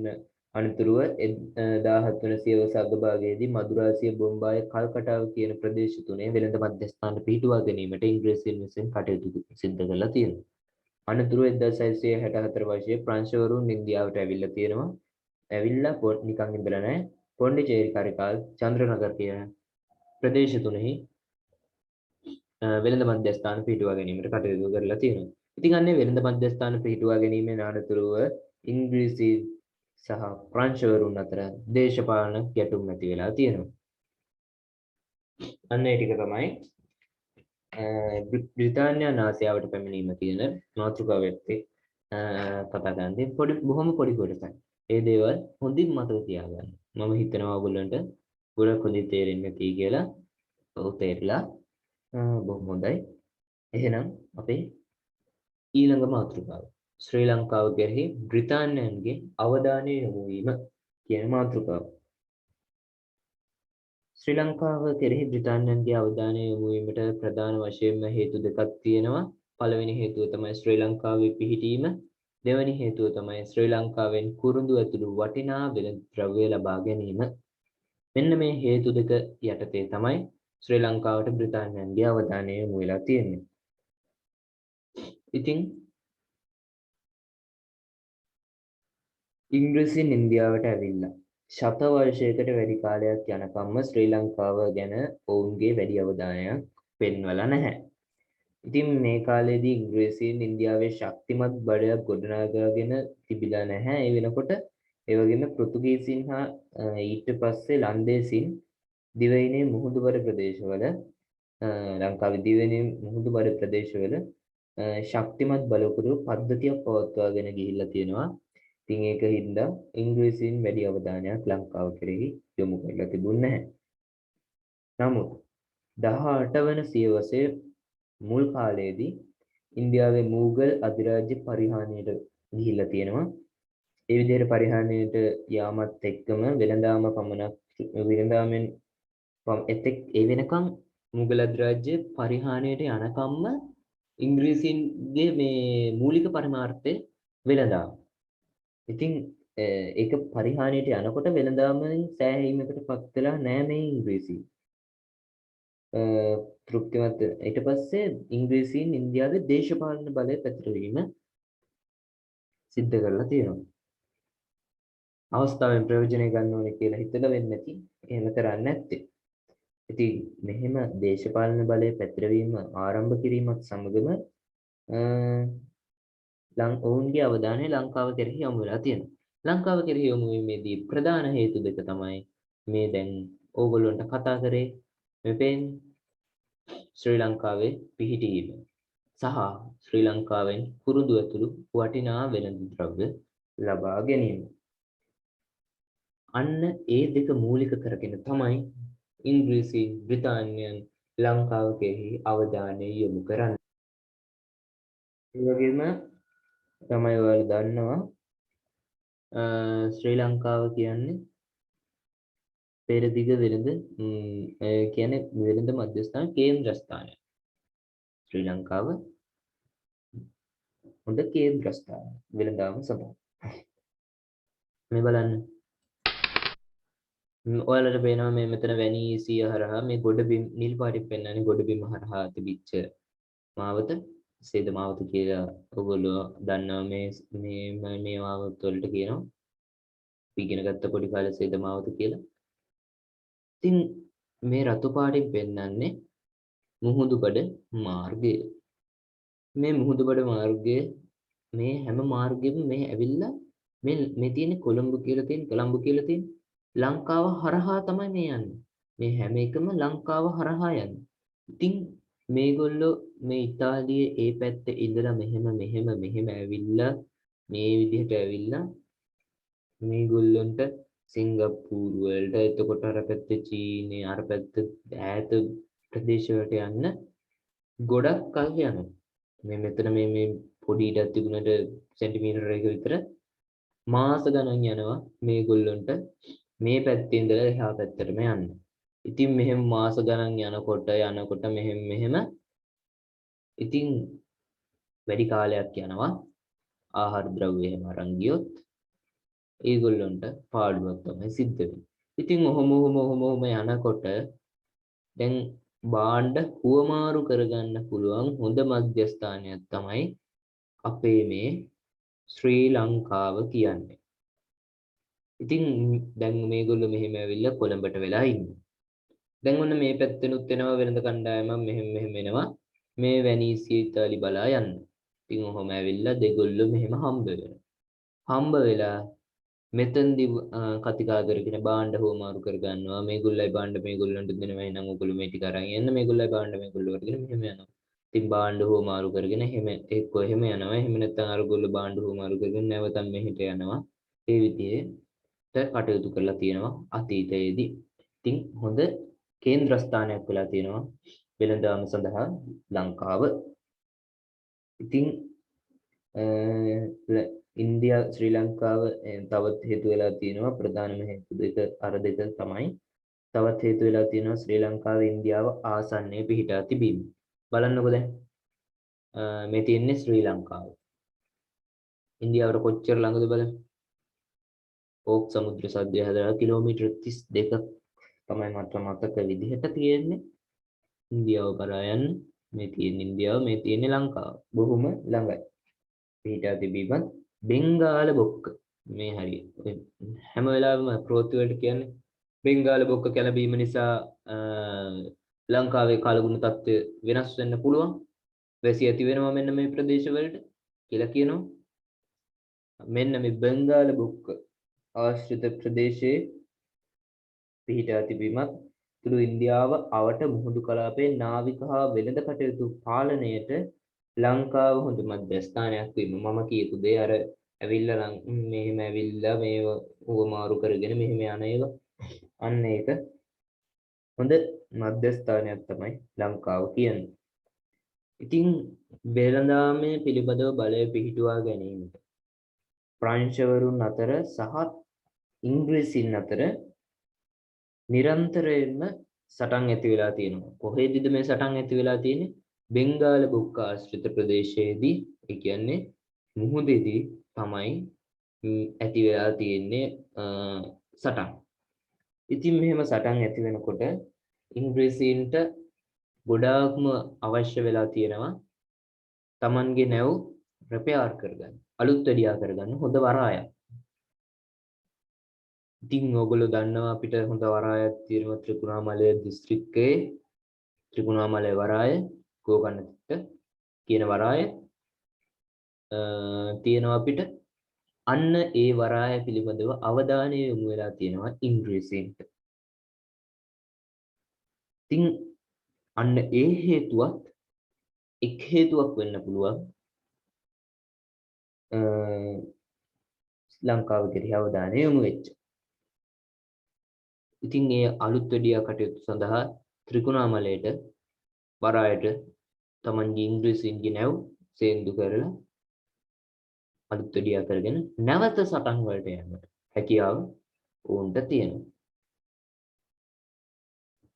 අනතුරුව 17 වන සියවස අගභාගයේදී මදුරාසිය බොම්බාය කල්කටාව කියන ප්‍රදේශ තුනේ වෙළඳ මධ්‍යස්ථාන පිහිටුවා ගැනීමට ඉංග්‍රීසීන් විසින් කටයුතු සිදු කරලා තියෙනවා. අනතුරුව 1664 වර්ෂයේ ප්‍රංශවරුන් ඉන්දියාවට ඇවිල්ලා තියෙනවා. ඇවිල්ලා නිකන් ඉඳලා නැහැ. පොන්ඩිචේරි කරිකාල් චන්ද්‍රනගර කියන ප්‍රදේශ තුනෙහි වෙළඳ මධ්‍යස්ථාන පිහිටුවා ගැනීමට කටයුතු කරලා තියෙනවා. ඉතින් අන්නේ වෙළඳ මධ්‍යස්ථාන පිහිටුවා ගැනීමෙන් අනතුරුව ඉංග්‍රීසි සහ ප්‍රංශවරුන් අතර දේශපාලන ගැටුම් ඇති වෙලා තියෙනවා. අන්න ඒ ටික තමයි බ්‍රිතාන්‍යයන් ආසියාවට පැමිණීම කියන මාතෘකාව එක්ක කතා කරන්නේ බොහොම පොඩි කොටසක්. ඒ දේවල් හොඳින් මතක තියාගන්න. මම හිතනවා ඔයගොල්ලන්ට ගොඩක් හොඳින් තේරෙන්නේ නැති කියලා. ඔව් තේරිලා. බොහොම හොඳයි. එහෙනම් අපේ ඊළඟ මාතෘකාව ශ්‍රී ලංකාව කෙරෙහි බ්‍රිතාන්‍යයන්ගේ අවධානය යොමු වීම කියන මාතෘකාව. ශ්‍රී ලංකාව කෙරෙහි බ්‍රිතාන්‍යයන්ගේ අවධානය යොමු වීමට ප්‍රධාන වශයෙන්ම හේතු දෙකක් තියෙනවා. පළවෙනි හේතුව තමයි ශ්‍රී ලංකාවේ පිහිටීම. දෙවෙනි හේතුව තමයි ශ්‍රී ලංකාවෙන් කුරුඳු ඇතුළු වටිනා වෙළඳ ද්‍රව්‍ය ලබා ගැනීම. මෙන්න මේ හේතු දෙක යටතේ තමයි ශ්‍රී ලංකාවට බ්‍රිතාන්‍යයන්ගේ අවධානය යොමු වෙලා තියෙන්නේ. ඉතින් ඉංග්‍රීසීන් ඉන්දියාවට ඇවිල්ලා ශත වර්ෂයකට වැඩි කාලයක් යනකම්ම ශ්‍රී ලංකාව ගැන ඔවුන්ගේ වැඩි අවධානයක් පෙන්වලා නැහැ. ඉතින් මේ කාලේදී ඉංග්‍රීසීන් ඉන්දියාවේ ශක්තිමත් බලයක් ගොඩනගාගෙන තිබිලා නැහැ. ඒ වෙනකොට ඒ වගේම පෘතුගීසීන් හා ඊට පස්සේ ලන්දේසීන් දිවයිනේ මුහුදුබර ප්‍රදේශවල ලංකාවේ දිවයිනේ මුහුදුබර ප්‍රදේශවල ශක්තිමත් බලකුරු පද්ධතියක් පවත්වාගෙන ගිහිල්ලා තියෙනවා. ඉතින් ඒක හින්දා ඉංග්‍රීසීන් වැඩි අවධානයක් ලංකාව කෙරෙහි යොමු කරලා තිබුණේ නැහැ. නමුත් 18 වන සියවසේ මුල් කාලයේදී ඉන්දියාවේ මූගල් අධිරාජ්‍ය පරිහානියට ගිහිල්ලා තියෙනවා. ඒ විදිහට පරිහානියට යාමත් එක්කම වෙළඳාමෙන් එතෙක් ඒ වෙනකම් මුගල් අධිරාජ්‍ය පරිහානියට යනකම්ම ඉංග්‍රීසීන්ගේ මේ මූලික පරමාර්ථය වෙළඳාම. ඉතින් ඒක පරිහානියට යනකොට වෙළඳාමෙන් සෑහීමකට පත් වෙලා නෑ මේ ඉංග්‍රීසි. තෘප්තිමත් ඊට පස්සේ ඉංග්‍රීසීන් ඉන්දියාවේ දේශපාලන බලය පැතිරවීම සිද්ධ කරලා තියෙනවා. අවස්ථාවෙන් ප්‍රයෝජනය ගන්න ඕනේ කියලා හිතලා වෙන්නේ නැති එහෙම කරන්නේ නැත්තේ. ඉතින් මෙහෙම දේශපාලන බලය පැතිරවීම ආරම්භ කිරීමත් සමගම ඔවුන්ගේ අවධානය ලංකාව කෙරෙහි යොමු වෙලා තියෙනවා. ලංකාව කෙරෙහි යොමු වීමේදී ප්‍රධාන හේතු දෙක තමයි මේ දැන් ඕගොල්ලන්ට කතා කරේ මේ ශ්‍රී ලංකාවේ පිහිටීම සහ ශ්‍රී ලංකාවෙන් කුරුදු ඇතුළු වටිනා වෙළඳ ද්‍රව්‍ය ලබා ගැනීම. අන්න ඒ දෙක මූලික කරගෙන තමයි ඉංග්‍රීසි බ්‍රිතාන්‍යයන් ලංකාව කෙරෙහි අවධානය යොමු කරන්නේ. ඒ වගේම තමයි ඔයාලා දන්නවා ශ්‍රී ලංකාව කියන්නේ පෙරදිග වෙළඳ කියන්නේ වෙළඳ මධ්‍යස්ථාන කේන්ද්‍රස්ථානය. ශ්‍රී ලංකාව හොඳ කේන්ද්‍රස්ථාන වෙළඳාම සඳහා. මේ බලන්න. ඔයාලට පේනවා මේ මෙතන වැනීසිය හරහා මේ ගොඩබිම් නිල් පාටින් පෙන්වන්නේ ගොඩබිම හරහා තිබිච්ච මාවත සේද මාවත කියලා ඔයගොල්ලෝ දන්නවා මේ මාවත වලට කියනවා. ඉගෙන ගත්ත පොඩි කාලේ සේද මාවත කියලා. ඉතින් මේ රතු පාටින් පෙන්වන්නේ මුහුදුබඩ මාර්ගය. මේ මුහුදුබඩ මාර්ගය මේ හැම මාර්ගෙම මේ ඇවිල්ලා මේ තියෙන කොළඹ කියලා තියෙන ලංකාව හරහා තමයි මේ යන්නේ. මේ හැම එකම ලංකාව හරහා යන්නේ. ඉතින් මේගොල්ලෝ මේ ඉතාලියේ ඒ පැත්තේ ඉඳලා මෙහෙම ඇවිල්ලා මේ විදිහට ඇවිල්ලා මේගොල්ලන්ට සිංගප්පූරු වලට එතකොට අර පැත්තේ චීනේ අර පැත්ත ඈත ප්‍රදේශ වලට යන්න ගොඩක් කල් යනවා. මේ මෙතන මේ පොඩි ඉඩක් තිබුණට සෙන්ටිමීටර එක විතර මාස ගණන් යනවා මේගොල්ලන්ට මේ පැත්තේ ඉඳලා එහා පැත්තටම යන්න. ඉතින් මෙහෙම මාස ගණන් යනකොට මෙහෙම ඉතින් වැඩි කාලයක් යනවා. ආහාර ද්‍රව්‍ය එහෙම අරන් ගියොත් ඒගොල්ලන්ට පාඩුවක් තමයි සිද්ධ වෙන්නේ. ඉතින් ඔහොම යනකොට දැන් භාණ්ඩ හුවමාරු කරගන්න පුළුවන් හොඳ මධ්‍යස්ථානයක් තමයි අපේ මේ ශ්‍රී ලංකාව කියන්නේ. ඉතින් දැන් මේගොල්ලෝ මෙහෙම ඇවිල්ලා කොළඹට වෙලා ඉන්නේ. දැන් ඔන්න මේ පැත්තෙනුත් එනවා වෙළඳ කණ්ඩායමක් මෙහෙම එනවා. මේ වැනීසිය ඉතාලි බලා යන්න. ඉතින් ඔහොම ඇවිල්ලා දෙගොල්ලෝ මෙහෙම හම්බ වෙනවා. හම්බ වෙලා මෙතෙන්දි කතිකා කරගෙන භාණ්ඩ හුවමාරු කරගන්නවා. මේගොල්ලයි භාණ්ඩ මේගොල්ලන්ට දෙනවා. එහෙනම් ඔයගොල්ලෝ මේ ටික අරන් යන්න. මේගොල්ලයි භාණ්ඩ මේගොල්ලෝ කරගෙන මෙහෙම යනවා. ඉතින් භාණ්ඩ හුවමාරු කරගෙන එහෙම යනවා. එහෙම නැත්නම් අරගොල්ලෝ භාණ්ඩ හුවමාරු කරගෙන නැවතත් මෙහෙට යනවා. ඒ විදිහට කටයුතු කරලා තියෙනවා අතීතයේදී. ඉතින් හොඳ කේන්ද්‍රස්ථානයක් වෙලා තියෙනවා වෙළඳාම සඳහා ලංකාව. ඉතින් ඉන්දියා ශ්‍රී ලංකාව තවත් හේතු වෙලා තියෙනවා ප්‍රධානම හේතු දෙක තමයි තවත් හේතු වෙලා තියෙනවා ශ්‍රී ලංකාව ඉන්දියාව ආසන්නයේ පිහිටා තිබීම. බලන්නකෝ දැන් මේ තියෙන්නේ ශ්‍රී ලංකාව. ඉන්දියාවට කොච්චර ළඟද බලන්න. ඕක් සමුද්‍ර සද්දය හදලා කිලෝමීටර් 32ක් තමයි මට මතක විදිහට තියෙන්නේ. ඉන්දියාව කරා යන්න මේ තියෙන ඉන්දියාව මේ තියෙන්නේ ලංකාව. බොහොම ළඟයි. පිහිටා තිබීමත් බෙන්ගාල බොක්ක මේ හරිය. හැම වෙලාවෙම ප්‍රෝති වලට කියන්නේ බෙන්ගාල බොක්ක කැළඹීම නිසා ලංකාවේ කාලගුණ තත්ත්වය වෙනස් වෙන්න පුළුවන්. වැසි ඇති වෙනවා මෙන්න මේ ප්‍රදේශවලට කියලා කියනවා. මෙන්න මේ බෙන්ගාල බොක්ක ආශ්‍රිත ප්‍රදේශයේ පිහිටා තිබීමත් තුළු ඉන්දියාව අවට මුහුදු කලාපයේ නාවික හා වෙළඳ කටයුතු පාලනයට ලංකාව හොඳ මධ්‍යස්ථානයක් වීම. මම කියපු දේ අර ඇවිල්ලා මෙහෙම ඇවිල්ලා මේව උවමාරු කරගෙන මෙහෙම යන ඒවා අන්න ඒක හොඳ මධ්‍යස්ථානයක් තමයි ලංකාව කියන්නේ. ඉතින් වෙළඳාමේ පිළිබඳව බලය පිහිටුවා ගැනීමට ප්‍රංශවරුන් අතර සහ ඉංග්‍රීසින් අතර නිරන්තරයෙන්ම සටන් ඇති වෙලා තියෙනවා. කොහෙදද මේ සටන් ඇති වෙලා තියෙන්නේ? බෙන්ගාල බොක්ක ආශ්‍රිත ප්‍රදේශයේදී ඒ කියන්නේ මුහුදේදී තමයි ඇති වෙලා තියෙන්නේ සටන්. ඉතින් මෙහෙම සටන් ඇති වෙනකොට ඉංග්‍රීසීන්ට ගොඩාක්ම අවශ්‍ය වෙලා තියෙනවා Tamanගේ නැව් රිපෙයාර් කරගන්න. අලුත් වැඩියා කරගන්න හොඳ වරායක්. ඉතින් ඔයගොල්ලෝ දන්නවා අපිට හොඳ වරායක් තියෙනවා ත්‍රිකුණාමලය දිස්ත්‍රික්කයේ ත්‍රිකුණාමලය වරාය ගෝකර්ණතිත්ත කියන වරාය තියෙනවා අපිට. අන්න ඒ වරාය පිළිබඳව අවධානය යොමු වෙලා තියෙනවා ඉංග්‍රීසීන්ට. ඉතින් අන්න ඒ හේතුවත් එක් හේතුවක් වෙන්න පුළුවන් ලංකාව කෙරෙහි අවධානය යොමු වෙච්ච. ඉතින් ඒ අලුත් වැඩියා කටයුතු සඳහා ත්‍රිකුණාමලයට වරායට තමන්ගේ ඉංග්‍රීසීන්ගේ නැව් සේන්දු කරලා අලුත් වැඩියා කරගෙන නැවත සටන් වලට යන්නට හැකියාව ඔවුන්ට තියෙනවා.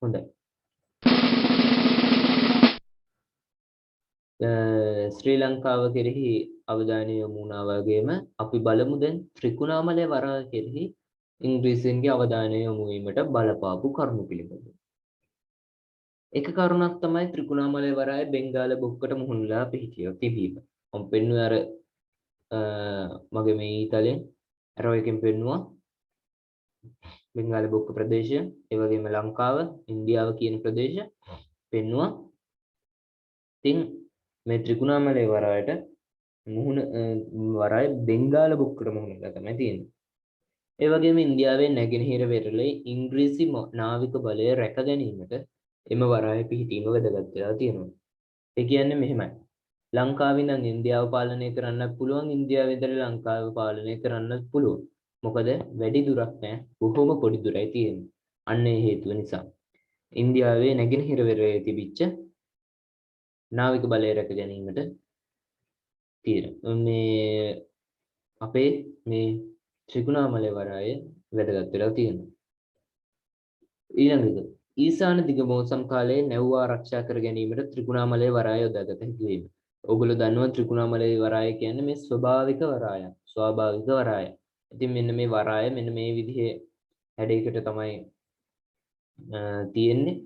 හොඳයි. ශ්‍රී ලංකාව කෙරෙහි අවධානය යොමු වුණා වගේම අපි බලමු දැන් ත්‍රිකුණාමලය වරාය කෙරෙහි ඉංග්‍රීසීන්ගේ අවධානය යොමු වීමට බලපාපු කරුණු පිළිබඳව. එක කරුණක් තමයි ත්‍රිකුණාමලය වරාය බෙන්ගාල බොක්කට මුහුණලා තිබීම. මම පෙන්නුවේ අර මගේ මේ ඊතලෙන් ඇරෝ එකෙන් පෙන්නුවා බෙන්ගාල බොක්ක ප්‍රදේශය, ඒ වගේම ලංකාව, ඉන්දියාව කියන ප්‍රදේශ පෙන්නුවා. ඉතින් මේ ත්‍රිකුණාමලය වරායට මුහුණ වරාය බෙන්ගාල බොක්කට මුහුණලා තමයි තියෙන්නේ. ඒ වගේම ඉන්දියාවේ නැගෙනහිර වෙරළේ ඉංග්‍රීසි නාවික බලය රැක ගැනීමට එම වරාය පිහිටීම වැදගත් වෙලා තියෙනවා. ඒ කියන්නේ මෙහෙමයි. ලංකාවේ නම් ඉන්දියාව පාලනය කරන්නත් පුළුවන්, ඉන්දියාවේ ඉඳලා ලංකාව පාලනය කරන්නත් පුළුවන්. මොකද වැඩි දුරක් නැහැ, බොහොම පොඩි දුරයි තියෙන්නේ. අන්න ඒ හේතුව නිසා. ඉන්දියාවේ නැගෙනහිර වෙරළේ තිබිච්ච නාවික බලය රැක ගැනීමට තියෙනවා. මේ අපේ මේ ත්‍රිකුණාමලය වරාය වැදගත් වෙලා තියෙනවා. ඊළඟ එක ඊසාන දිග මෝසම් කාලයේ නැව් ආරක්ෂා කර ගැනීමට ත්‍රිකුණාමලය වරාය යොදාගත හැකි වීම. ඔයගොල්ලෝ දන්නවා ත්‍රිකුණාමලය වරාය කියන්නේ මේ ස්වභාවික වරායක්. ස්වාභාවික වරාය. ඉතින් මෙන්න මේ වරාය මෙන්න මේ විදිහේ හැඩයකට තමයි තියෙන්නේ.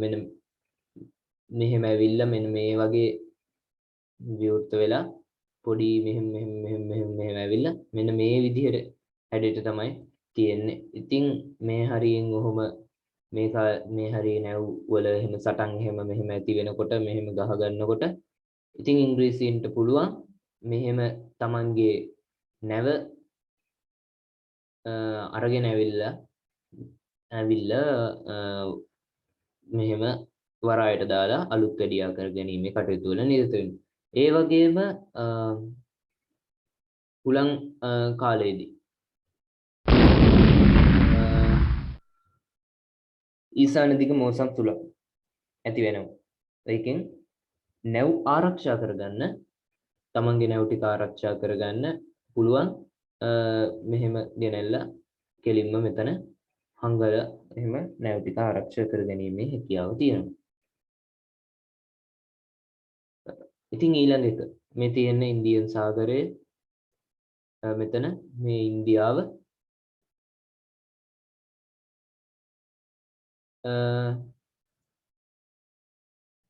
මෙන්න මෙහෙම ඇවිල්ලා මෙන්න මේ වගේ විවෘත වෙලා පොඩි මෙහෙම ඇවිල්ලා මෙන්න මේ විදිහට හැඩයට තමයි තියෙන්නේ. ඉතින් මේ හරියෙන් ඔහොම මේ හරිය නැව් වල එහෙම සටන් එහෙම මෙහෙම ඇති වෙනකොට මෙහෙම ගහ ගන්නකොට ඉතින් ඉංග්‍රීසීන්ට පුළුවන් මෙහෙම Tamanගේ නැව අරගෙන ඇවිල්ලා මෙහෙම වරායට දාලා අලුත් වැඩියා කර ගැනීමේ කටයුතු වල නිරත වෙනවා. ඒ වගේම හුලං කාලයේදී ඊසාන දිග මෝසම් තුල ඇති වෙනවා. ඒකෙන් නැව් ආරක්ෂා කරගන්න තමන්ගේ නැව් ටික ආරක්ෂා කරගන්න පුළුවන් මෙහෙම ගෙනල්ලා කෙලින්ම මෙතන හංගල එහෙම නැව් ටික ආරක්ෂා කර ගැනීමේ හැකියාව තියෙනවා. ඉතින් ඊළඟ එක මේ තියෙන ඉන්දියන් සාගරයේ මෙතන මේ ඉන්දියාව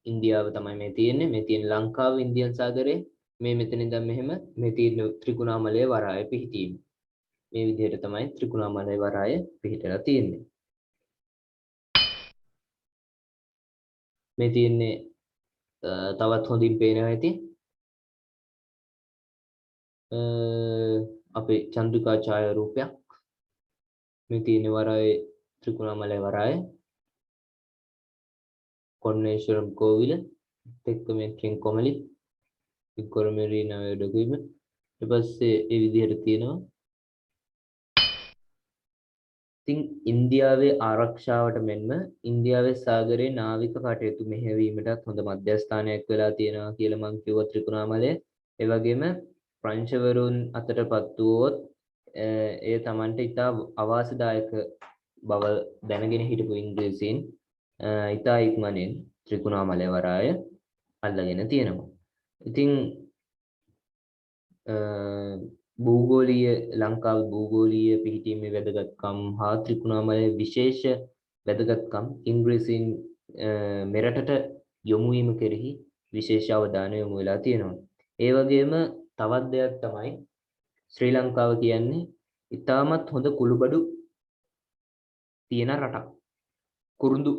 ඉන්දියාව තමයි මේ තියෙන්නේ. මේ තියෙන ලංකාව ඉන්දියන් සාගරයේ මේ මෙතන ඉඳන් මෙහෙම මේ තියෙන ත්‍රිකුණාමලය වරාය පිහිටීම. මේ විදිහට තමයි ත්‍රිකුණාමලය වරාය පිහිටලා තියෙන්නේ. මේ තියෙන්නේ තවත් හොඳින් පේනවා ඇති. අපේ චන්ද්‍රිකා ඡායාරූපයක්. මේ තියෙන වරාය ත්‍රිකුණාමලය වරාය. කොන්නේශ්වරම් කෝවිල එක්ක මේ කෙන්කොමලි ඉක්කොරමෙරිනා වැඩකුයිම ඊට පස්සේ ඒ විදිහට තියෙනවා. ඉතින් ඉන්දියාවේ ආරක්ෂාවට මෙන්ම ඉන්දියාවේ සාගරයේ නාවික කටයුතු මෙහෙයවීමටත් හොඳ මධ්‍යස්ථානයක් වෙලා තියෙනවා කියලා මම කිව්වා ත්‍රිකුණාමලය. ඒ වගේම ප්‍රංශවරුන් අතරපත් වුවොත් එය Tamanට ඉතා අවාසිදායක බව දැනගෙන හිටපු ඉංග්‍රීසීන් ඉතා ඉක්මනින් ත්‍රිකුණාමලය වරාය අල්ලගෙන තියෙනවා. ඉතින් භූගෝලීය ලංකාවේ භූගෝලීය පිහිටීමේ වැදගත්කම් හා ත්‍රිකුණාමලයේ විශේෂ වැදගත්කම් ඉංග්‍රීසීන් මෙරටට යොමු වීම කෙරෙහි විශේෂ අවධානය යොමු වෙලා තියෙනවා. ඒ වගේම තවත් දෙයක් තමයි ශ්‍රී ලංකාව කියන්නේ ඉතාමත් හොඳ කුළුබඩු තියෙන රටක්. කුරුඳු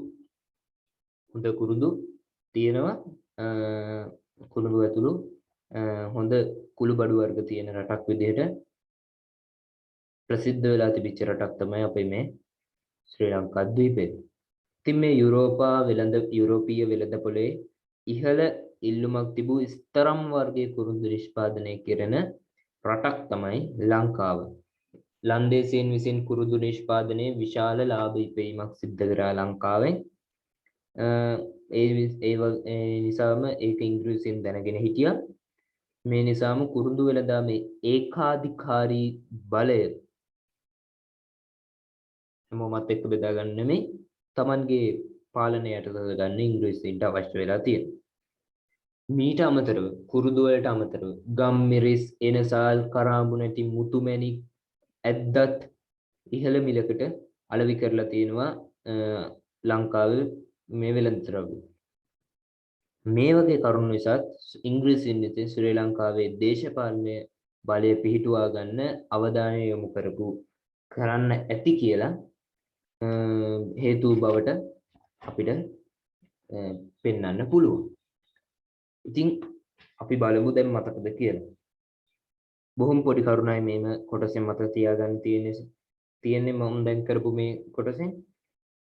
හොඳ කුරුඳු තියෙනවා කුළුඹු ඇතුළු හොඳ කුළුබඩු වර්ග තියෙන රටක් විදිහට ප්‍රසිද්ධ වෙලා තිබිච්ච රටක් තමයි අපේ මේ ශ්‍රී ලංකා ද්වීපය. ඉතින් මේ යුරෝපීය වෙළඳපොලේ ඉහළ ඉල්ලුමක් තිබූ ස්තරම් වර්ගයේ කුරුඳු නිෂ්පාදනය කෙරෙන රටක් තමයි ලංකාව. ලන්දේසීන් විසින් කුරුඳු නිෂ්පාදනයේ විශාල ලාභ ඉපැයීමක් සිද්ධ කරා ලංකාවෙන්. ඒ නිසාම ඒක ඉංග්‍රීසියෙන් දැනගෙන හිටියා. මේ නිසාම කුරුඳු වෙළඳාමේ ඒකාධිකාරී බලය හැමෝමත් එක්ක බෙදා ගන්න නෙමෙයි Tamanගේ පාලනය යටතට ගන්න ඉංග්‍රීසීන්ට අවශ්‍ය වෙලා තියෙනවා. මීට අමතරව කුරුඳු වලට අමතරව ගම්මිරිස් එනසාල් කරාඹු නැටි මුතුමැණික් ඇද්දත් ඉහළ මිලකට අලෙවි කරලා තියෙනවා ලංකාවේ මේ වෙළඳ ද්‍රව්‍ය. මේ වගේ කරුණු නිසා ඉංග්‍රීසීන් විසින් ශ්‍රී ලංකාවේ දේශපාලන බලය පිහිටුවා ගන්න අවධානය යොමු කරන්න ඇති කියලා හේතු බවට අපිට පෙන්වන්න පුළුවන්. ඉතින් අපි බලමු දැන් මතකද කියලා. බොහොම පොඩි කරුණයි මේම කොටසෙන් මතක තියාගන්න තියෙන්නේ මම දැන් කරපු මේ කොටසෙන්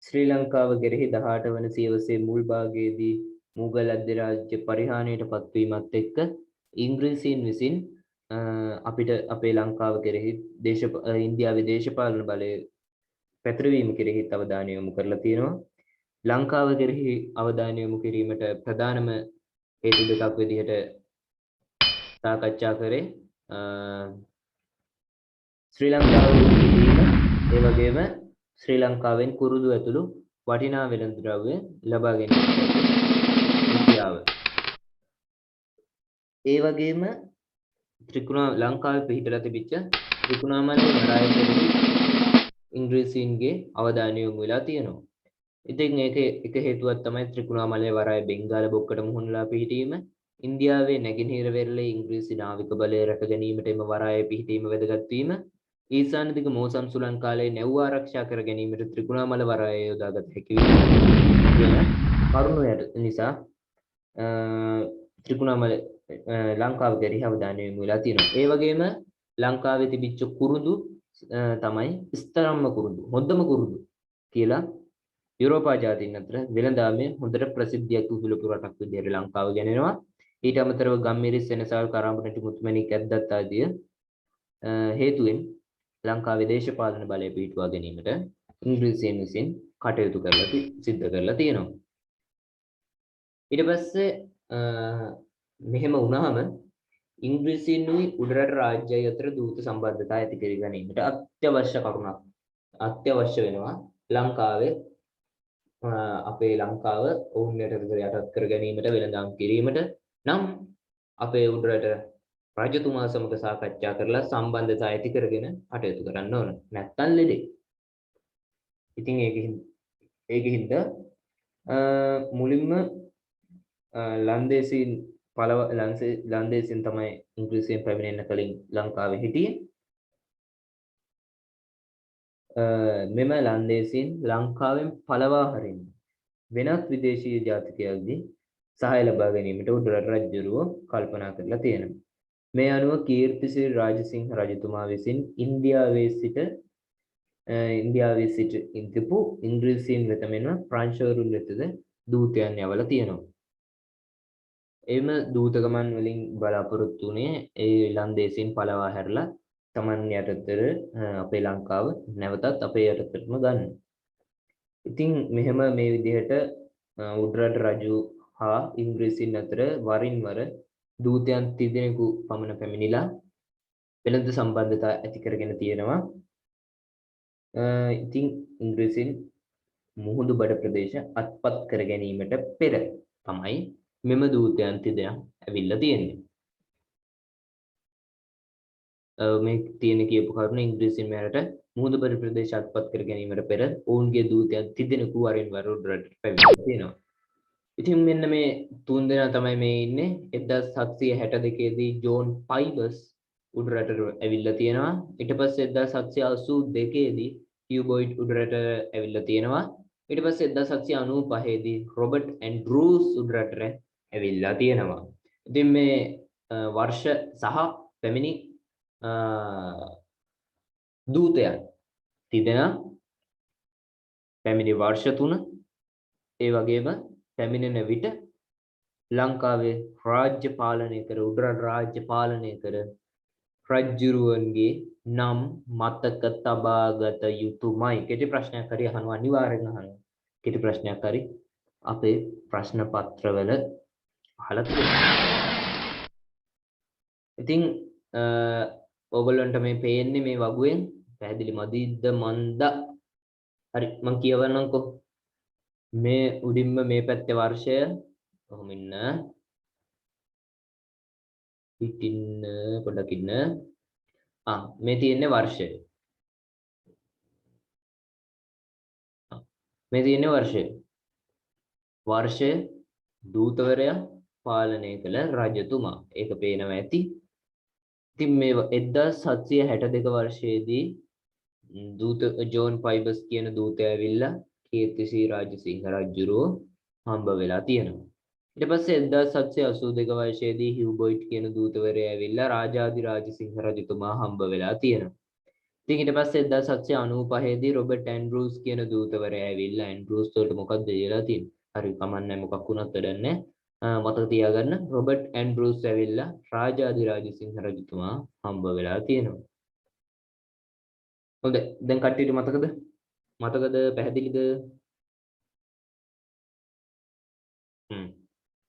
ශ්‍රී ලංකාව කෙරෙහි 18 වන සියවසේ මුල් භාගයේදී මුගල් අධිරාජ්‍ය පරිහානියට පත්වීමත් එක්ක ඉංග්‍රීසීන් විසින් අපිට අපේ ලංකාව කෙරෙහි ඉන්දියාවේ දේශපාලන බලය පැතිරවීම කෙරෙහි අවධානය යොමු කරලා තියෙනවා. ලංකාව කෙරෙහි අවධානය යොමු කිරීමට ප්‍රධානම හේතු දෙකක් විදිහට සාකච්ඡා කරේ ශ්‍රී ලංකාවේ ඉදීම ඒ වගේම ශ්‍රී ලංකාවෙන් කුරුඳු ඇතුළු වටිනා වෙළඳ ද්‍රව්‍ය ලබා ගැනීමට හැකියාව. ඒ වගේම ලංකාවේ පිහිටලා තිබිච්ච ත්‍රිකුණාමලයේ වරාය කෙරෙහි ඉංග්‍රීසීන්ගේ අවධානය යොමු වෙලා තියෙනවා. ඉතින් එක හේතුවක් තමයි ත්‍රිකුණාමලයේ වරාය බෙන්ගාල බොක්කට මුහුණලා පිහිටීම. ඉන්දියාවේ නැගෙනහිර වෙරළේ ඉංග්‍රීසි නාවික බලය රැක ගැනීමට එම වරාය පිහිටීම වැදගත් වීම. ඊසාන දිග මෝසම් සුලං කාලයේ නැව් ආරක්ෂා කර ගැනීමට ත්‍රිකුණාමල වරාය යොදාගත හැකි වීම. කරුණු නිසා ත්‍රිකුණාමල ලංකාව කෙරෙහි අවධානය යොමු වෙලා තියෙනවා. ඒ වගේම ලංකාවේ තිබිච්ච කුරුඳු තමයි ස්තරම්ම කුරුඳු, හොඳම කුරුඳු කියලා යුරෝපා ජාතීන් අතර වෙළඳාමේ හොඳට ප්‍රසිද්ධියක් උසුලපු රටක් විදිහට ලංකාව ගෙනෙනවා. ඊට අමතරව ගම්මිරිස් සෙනසාල් කරාඹු නැටි මුතුමැණික් ඇද්දත් ආදිය හේතුවෙන් ලංකාවේ දේශපාලන බලය පිහිටුවා ගැනීමට ඉංග්‍රීසීන් විසින් කටයුතු සිද්ධ කරලා තියෙනවා. ඊට පස්සේ මෙහෙම වුණාම ඉංග්‍රීසීන්ුයි උඩරට රාජ්‍යය අතර දූත සම්බන්ධතා ඇති කර ගැනීමට අත්‍යවශ්‍ය වෙනවා ලංකාවේ අපේ ලංකාව ඔවුන් යටත් කර ගැනීමට වෙළඳාම් කිරීමට නම් අපේ උඩරට රජතුමා සමග සාකච්ඡා කරලා සම්බන්ධතා ඇති කරගෙන කටයුතු කරන්න ඕන. නැත්තම් ලෙඩේ. ඉතින් ඒකින්ද මුලින්ම ලන්දේසීන් තමයි ඉංග්‍රීසියෙන් පැමිණෙන්න කලින් ලංකාවේ හිටියේ. මෙම ලන්දේසීන් ලංකාවෙන් පළවා හරින්න වෙනත් විදේශීය ජාතිකයන්ගේ සහාය ලබා ගැනීමට උඩරට රජුරුව කල්පනා කරලා තියෙනවා. මේ අනුව කීර්තිසිරි රාජසිංහ රජතුමා විසින් ඉන්දියාවේ සිට ඉඳපු ඉංග්‍රීසීන් වෙත මෙන්ම ප්‍රංශවරුන් වෙතද දූතයන් යවලා තියෙනවා. එම දූත ගමන් වලින් බලාපොරොත්තු වුණේ ඒ ලන්දේසීන් පළවා හැරලා තමන් යටතට අපේ ලංකාව නැවතත් අපේ යටතටම ගන්න. ඉතින් මෙහෙම මේ විදිහට උඩරට රජු හා ඉංග්‍රීසීන් අතර වරින් වර දූතයන් 30 දෙනෙකු පමණ පැමිණිලා වෙළඳ සම්බන්ධතා ඇති කරගෙන තියෙනවා. ඉතින් ඉංග්‍රීසීන් මුහුදු බඩ ප්‍රදේශ අත්පත් කර ගැනීමට පෙර තමයි මෙම දූතයන් 30 දෙනා ඇවිල්ලා තියෙන්නේ. මේ තියෙන කියපු කරුණ ඉංග්‍රීසීන් මෙරට මුහුදු බඩ ප්‍රදේශ අත්පත් කර ගැනීමට පෙර ඔවුන්ගේ දූතයන් 30 දෙනෙකු වරින් වර උඩරට පැමිණලා තියෙනවා. ඉතින් මෙන්න මේ තුන් දෙනා තමයි මේ ඉන්නේ 1762 දී ජෝන් පයිබස් උඩරට ඇවිල්ලා තියෙනවා. ඊට පස්සේ 1782 දී හියුබොයිඩ් උඩරට ඇවිල්ලා තියෙනවා. ඊට පස්සේ 1795 දී රොබර්ට් ඇන්ඩ්‍රූස් උඩරට ඇවිල්ලා තියෙනවා. ඉතින් මේ වර්ෂ සහ පැමිණි දූතයන් තිදෙනා පැමිණි වර්ෂ 3 ඒ වගේම පැමිණෙන විට ලංකාවේ රාජ්‍ය පාලනය කර උඩරට රාජ්‍ය පාලනය කර රජ්ජුරුවන්ගේ නම් මතක තබාගත යුතුමයි. කෙටි ප්‍රශ්නයක් හරි අහනවා අනිවාර්යෙන් අහනවා. කෙටි ප්‍රශ්නයක් හරි අපේ ප්‍රශ්න පත්‍රවල අහලා තියෙනවා. ඉතින් ඕගොල්ලන්ට මේ පේන්නේ මේ වගුවෙන් පැහැදිලි මදිද්ද මන්ද? හරි මම කියවන්නම්කෝ. මේ උඩින්ම මේ පැත්තේ වර්ෂය කොහොම ඉන්න පිටින්න පොඩක් ඉන්න මේ තියෙන්නේ වර්ෂය මේ තියෙන්නේ වර්ෂය දූතවරයා පාලනය කළ රජතුමා ඒක පේනවා ඇති. ඉතින් මේ 1762 වර්ෂයේදී දූත ජෝන් පයිබස් කියන දූතයා ඇවිල්ලා කීර්තිශ්‍රී රාජසිංහ රජුරෝ හම්බ වෙලා තියෙනවා. ඊට පස්සේ 1782 වර්ෂයේදී හියුබොයිට් කියන දූතවරයා ඇවිල්ලා රාජාධි රාජසිංහ රජතුමා හම්බ වෙලා තියෙනවා. ඉතින් ඊට පස්සේ 1795 දී රොබර්ට් ඇන්ඩ්‍රූස් කියන දූතවරයා ඇවිල්ලා ඇන්ඩ්‍රූස් වලට මොකක්ද කියලා තියෙන්නේ. හරි කමන්නේ මොකක් වුණත් වැඩන්නේ. මතක තියාගන්න රොබර්ට් ඇන්ඩ්‍රූස් ඇවිල්ලා රාජාධි රාජසිංහ රජතුමා හම්බ වෙලා තියෙනවා. හොඳයි දැන් කට්ටියට මතකද? පැහැදිලිද?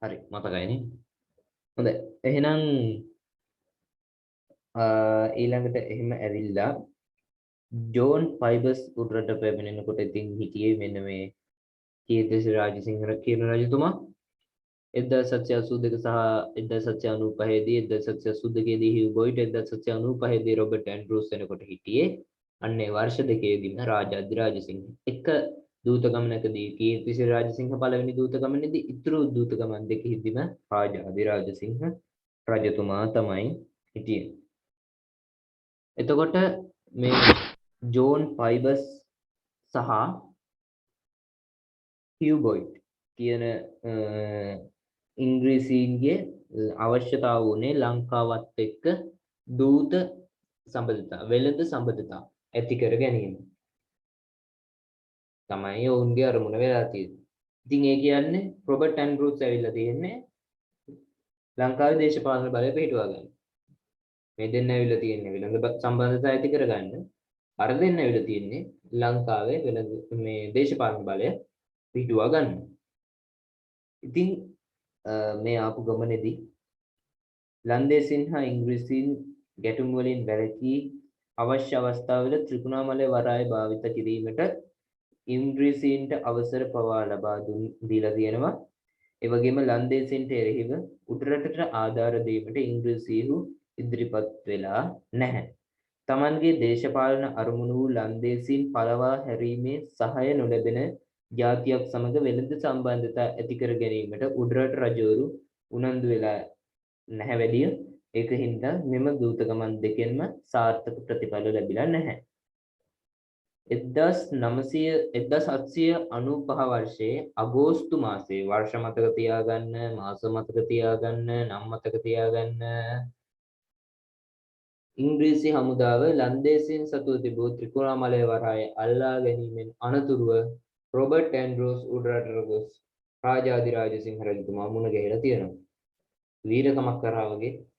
හරි මතකයිනේ. හොඳයි එහෙනම් ඊළඟට එහෙම ඇවිල්ලා ජෝන් පයිබස් උඩරට පැමිණෙනකොට ඉතින් හිටියේ මෙන්න මේ කීර්තිශ්‍රී රාජසිංහ කියන රජතුමා 1782 සහ 1795 දී 1782 දී හියුබොයිට් 1795 දී රොබර්ට් ඇන්ඩ්‍රූස් වෙනකොට හිටියේ අන්නේ වර්ෂ දෙකේදීම රාජාධි රාජසිංහ එක දූත ගමනකදී කීර්තිශ්‍රී රාජසිංහ පළවෙනි දූත ගමනේදී ඉතුරු දූත ගමන් දෙකෙහිදීම රාජාධි රාජසිංහ රජතුමා තමයි හිටියේ. එතකොට මේ ජෝන් පයිබස් සහ හියුබොයිට් කියන ඉංග්‍රීසීන්ගේ අවශ්‍යතාව වුණේ ලංකාවත් එක්ක දූත සම්බන්ධතා වෙළඳ සම්බන්ධතා ඇති කර ගැනීම තමයි ඔවුන්ගේ අරමුණ වෙලා තියෙන්නේ. ඉතින් ඒ කියන්නේ රොබර්ට් ඇන්ඩ්‍රූස් ඇවිල්ලා තියෙන්නේ ලංකාවේ දේශපාලන බලය පිටුවා ගන්න. මේ දෙන්න ඇවිල්ලා තියෙන්නේ වෙළඳ සම්බන්ධතා ඇති කරගන්න. අර දෙන්න ඇවිල්ලා තියෙන්නේ ලංකාවේ වෙළඳ මේ දේශපාලන බලය පිටුවා ගන්න. ඉතින් මේ ආපු ගමනේදී ලන්දේසින් හා ඉංග්‍රීසීන් ගැටුම් වලින් වැළකී අවශ්‍ය අවස්ථාවල ත්‍රිකුණාමලය වරාය භාවිත කිරීමට ඉංග්‍රීසීන්ට අවසර පවා ලබා දීලා තියෙනවා. ඒ වගේම ලන්දේසින්ට එරෙහිව උඩරටට ආධාර දීමට ඉංග්‍රීසීහු ඉදිරිපත් වෙලා නැහැ. තමන්ගේ දේශපාලන අරමුණු වූ ලන්දේසීන් පළවා හැරීමේ සහාය නොලැබෙන ජාතියක් සමග වෙළඳ සම්බන්ධතා ඇති කර ගැනීමට උඩරට රජවරු උනන්දු වෙලා නැහැ වැඩිය. ඒක හින්දා මෙම දූත ගමන් දෙකෙන්ම සාර්ථක ප්‍රතිඵල ලැබිලා නැහැ. 1795 වර්ෂයේ අගෝස්තු මාසයේ වර්ෂ මතක තියාගන්න, මාස මතක තියාගන්න, නම් මතක තියාගන්න. ඉංග්‍රීසි හමුදාව ලන්දේසින් සතුව තිබූ ත්‍රිකුණාමලය වරාය අල්ලා ගැනීමෙන් අනතුරුව රොබර්ට් ඇන්ඩ්‍රූස් උඩරට ගොස් රාජාධි රාජසිංහ රජතුමා මුණ ගැහිලා තියෙනවා. වීරකමක් කරා වගේ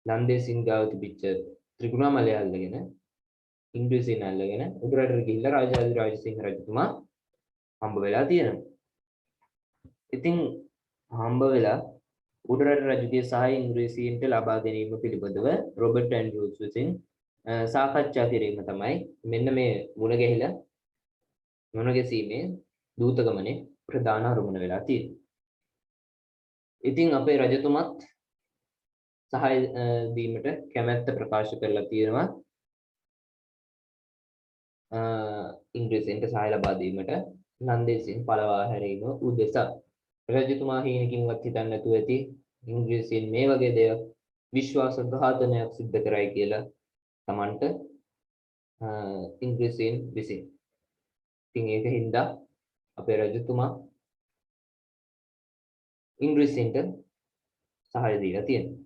ලන්දේසින් ගාව තිබිච්ච ත්‍රිකුණාමලය අල්ලගෙන ඉංග්‍රීසින් අල්ලගෙන උඩරටට ගිහිල්ලා රාජාධි රාජසිංහ රජතුමා හම්බ වෙලා තියෙනවා. ඉතින් හම්බ වෙලා උඩරට රජුගේ සහාය ඉංග්‍රීසීන්ට ලබා ගැනීම පිළිබඳව රොබර්ට් ඇන්ඩ්‍රූස් විසින් සාකච්ඡා කිරීම තමයි මෙන්න මේ මුණ ගැසීමේ දූත ගමනේ ප්‍රධාන අරමුණ වෙලා තියෙන්නේ. ඉතින් අපේ රජතුමත් සහාය දීමට කැමැත්ත ප්‍රකාශ කරලා තියෙනවා. ඉංග්‍රීසීන්ට සහාය ලබා දීමට ලන්දේසින් පළවා හැරීම උදෙසා. රජතුමා හීනකින්වත් හිතන්නේ නැතුව ඇති ඉංග්‍රීසියෙන් මේ වගේ දෙයක් විශ්වාසඝාතනයක් සිද්ධ කරයි කියලා Tamanට ඉංග්‍රීසියෙන් විසින්. ඉතින් ඒක හින්දා අපේ රජතුමා ඉංග්‍රීසියෙන්ට සහාය දීලා තියෙනවා.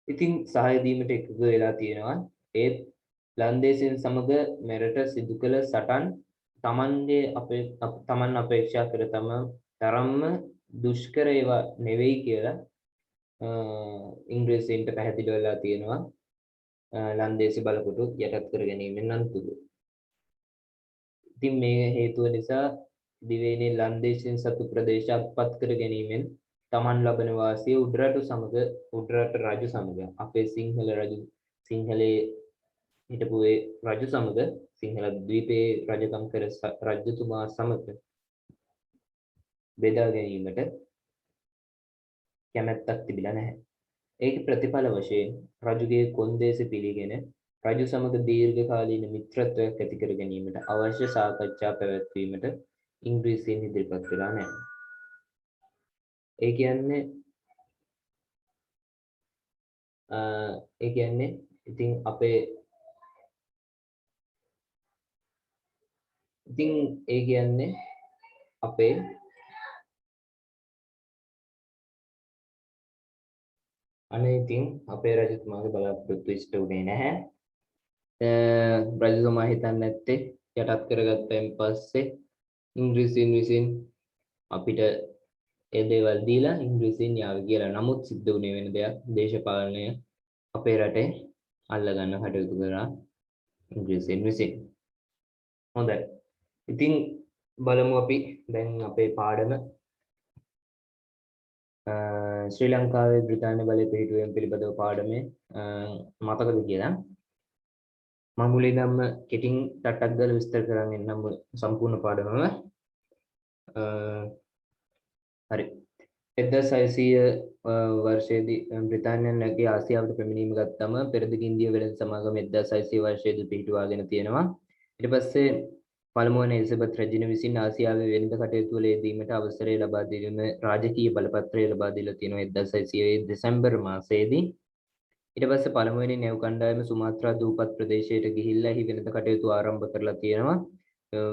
ඉතින් සහාය දීමට එකඟ වෙලා තියෙනවා. ඒත් ලන්දේසින් සමග මෙරට සිදු කළ සටන් තමන් අපේක්ෂා කර තරම්ම දුෂ්කර ඒවා නෙවෙයි කියලා ඉංග්‍රීසියෙන්ට පැහැදිලි වෙලා තියෙනවා. ලන්දේසි බලකොටු යටත් කර ගැනීමෙන් අනතුරු. ඉතින් මේ හේතුව නිසා දිවයිනේ ලන්දේසින් සතු ප්‍රදේශයක් පත් කර ගැනීමෙන් තමන් ලබන වාසිය උඩරට රජු සමග අපේ සිංහලේ හිටපු රජු සමග සිංහල ද්වීපයේ රජකම් කර රජතුමා සමග බෙදා ගැනීමට කැමැත්තක් තිබිලා නැහැ. ඒකේ ප්‍රතිඵල වශයෙන් රජුගේ කොන්දේසි පිළිගෙන රජු සමග දීර්ඝකාලීන මිත්‍රත්වයක් ඇති කර ගැනීමට අවශ්‍ය සාකච්ඡා පැවැත්වීමට ඉංග්‍රීසියෙන් ඉදිරිපත් කළා නැහැ. ඒ කියන්නේ ඉතින් අපේ අනේ ඉතින් අපේ රජතුමාගේ බලාපොරොත්තු ඉෂ්ට වුණේ නැහැ. රජතුමා හිතන්නේ නැත්තේ යටත් කරගත්තයින් පස්සේ ඉංග්‍රීසියෙන් විසින් අපිට ඒ දේවල් දීලා ඉංග්‍රීසියෙන් යාවි කියලා. නමුත් සිද්ධ වුණේ වෙන දෙයක්. දේශපාලනය අපේ රටේ අල්ලගන්න කටයුතු කරා ඉංග්‍රීසියෙන් විසින්. හොඳයි. ඉතින් බලමු අපි දැන් අපේ පාඩම ශ්‍රී ලංකාවේ බ්‍රිතාන්‍ය බලය පිහිටුවීම පිළිබඳව පාඩමේ මතකද කියලා මම මුලින්ම කෙටින් ටටක් ගාලා විස්තර කරන්න එන්නම් සම්පූර්ණ පාඩමම. හරි. 1600 වර්ෂයේදී බ්‍රිතාන්‍යයන් නැගී ආසියාවට පැමිණීම ගත්තම පෙරදිග ඉන්දිය වෙළඳ සමාගම 1600 වර්ෂයේදී පිහිටුවාගෙන තියෙනවා. ඊට පස්සේ පළමුව වන එලිසබෙත් රජින විසින් ආසියාවේ වෙළඳ කටයුතු වල යෙදීමට අවසරය ලබා දීම රාජකීය බලපත්‍රය ලබා දීලා තියෙනවා 1600 දෙසැම්බර් මාසයේදී. ඊට පස්සේ පළමුවෙනි නැව් කණ්ඩායම සුමාත්‍රා දූපත් ප්‍රදේශයට ගිහිල්ලා එහි වෙළඳ කටයුතු ආරම්භ කරලා තියෙනවා.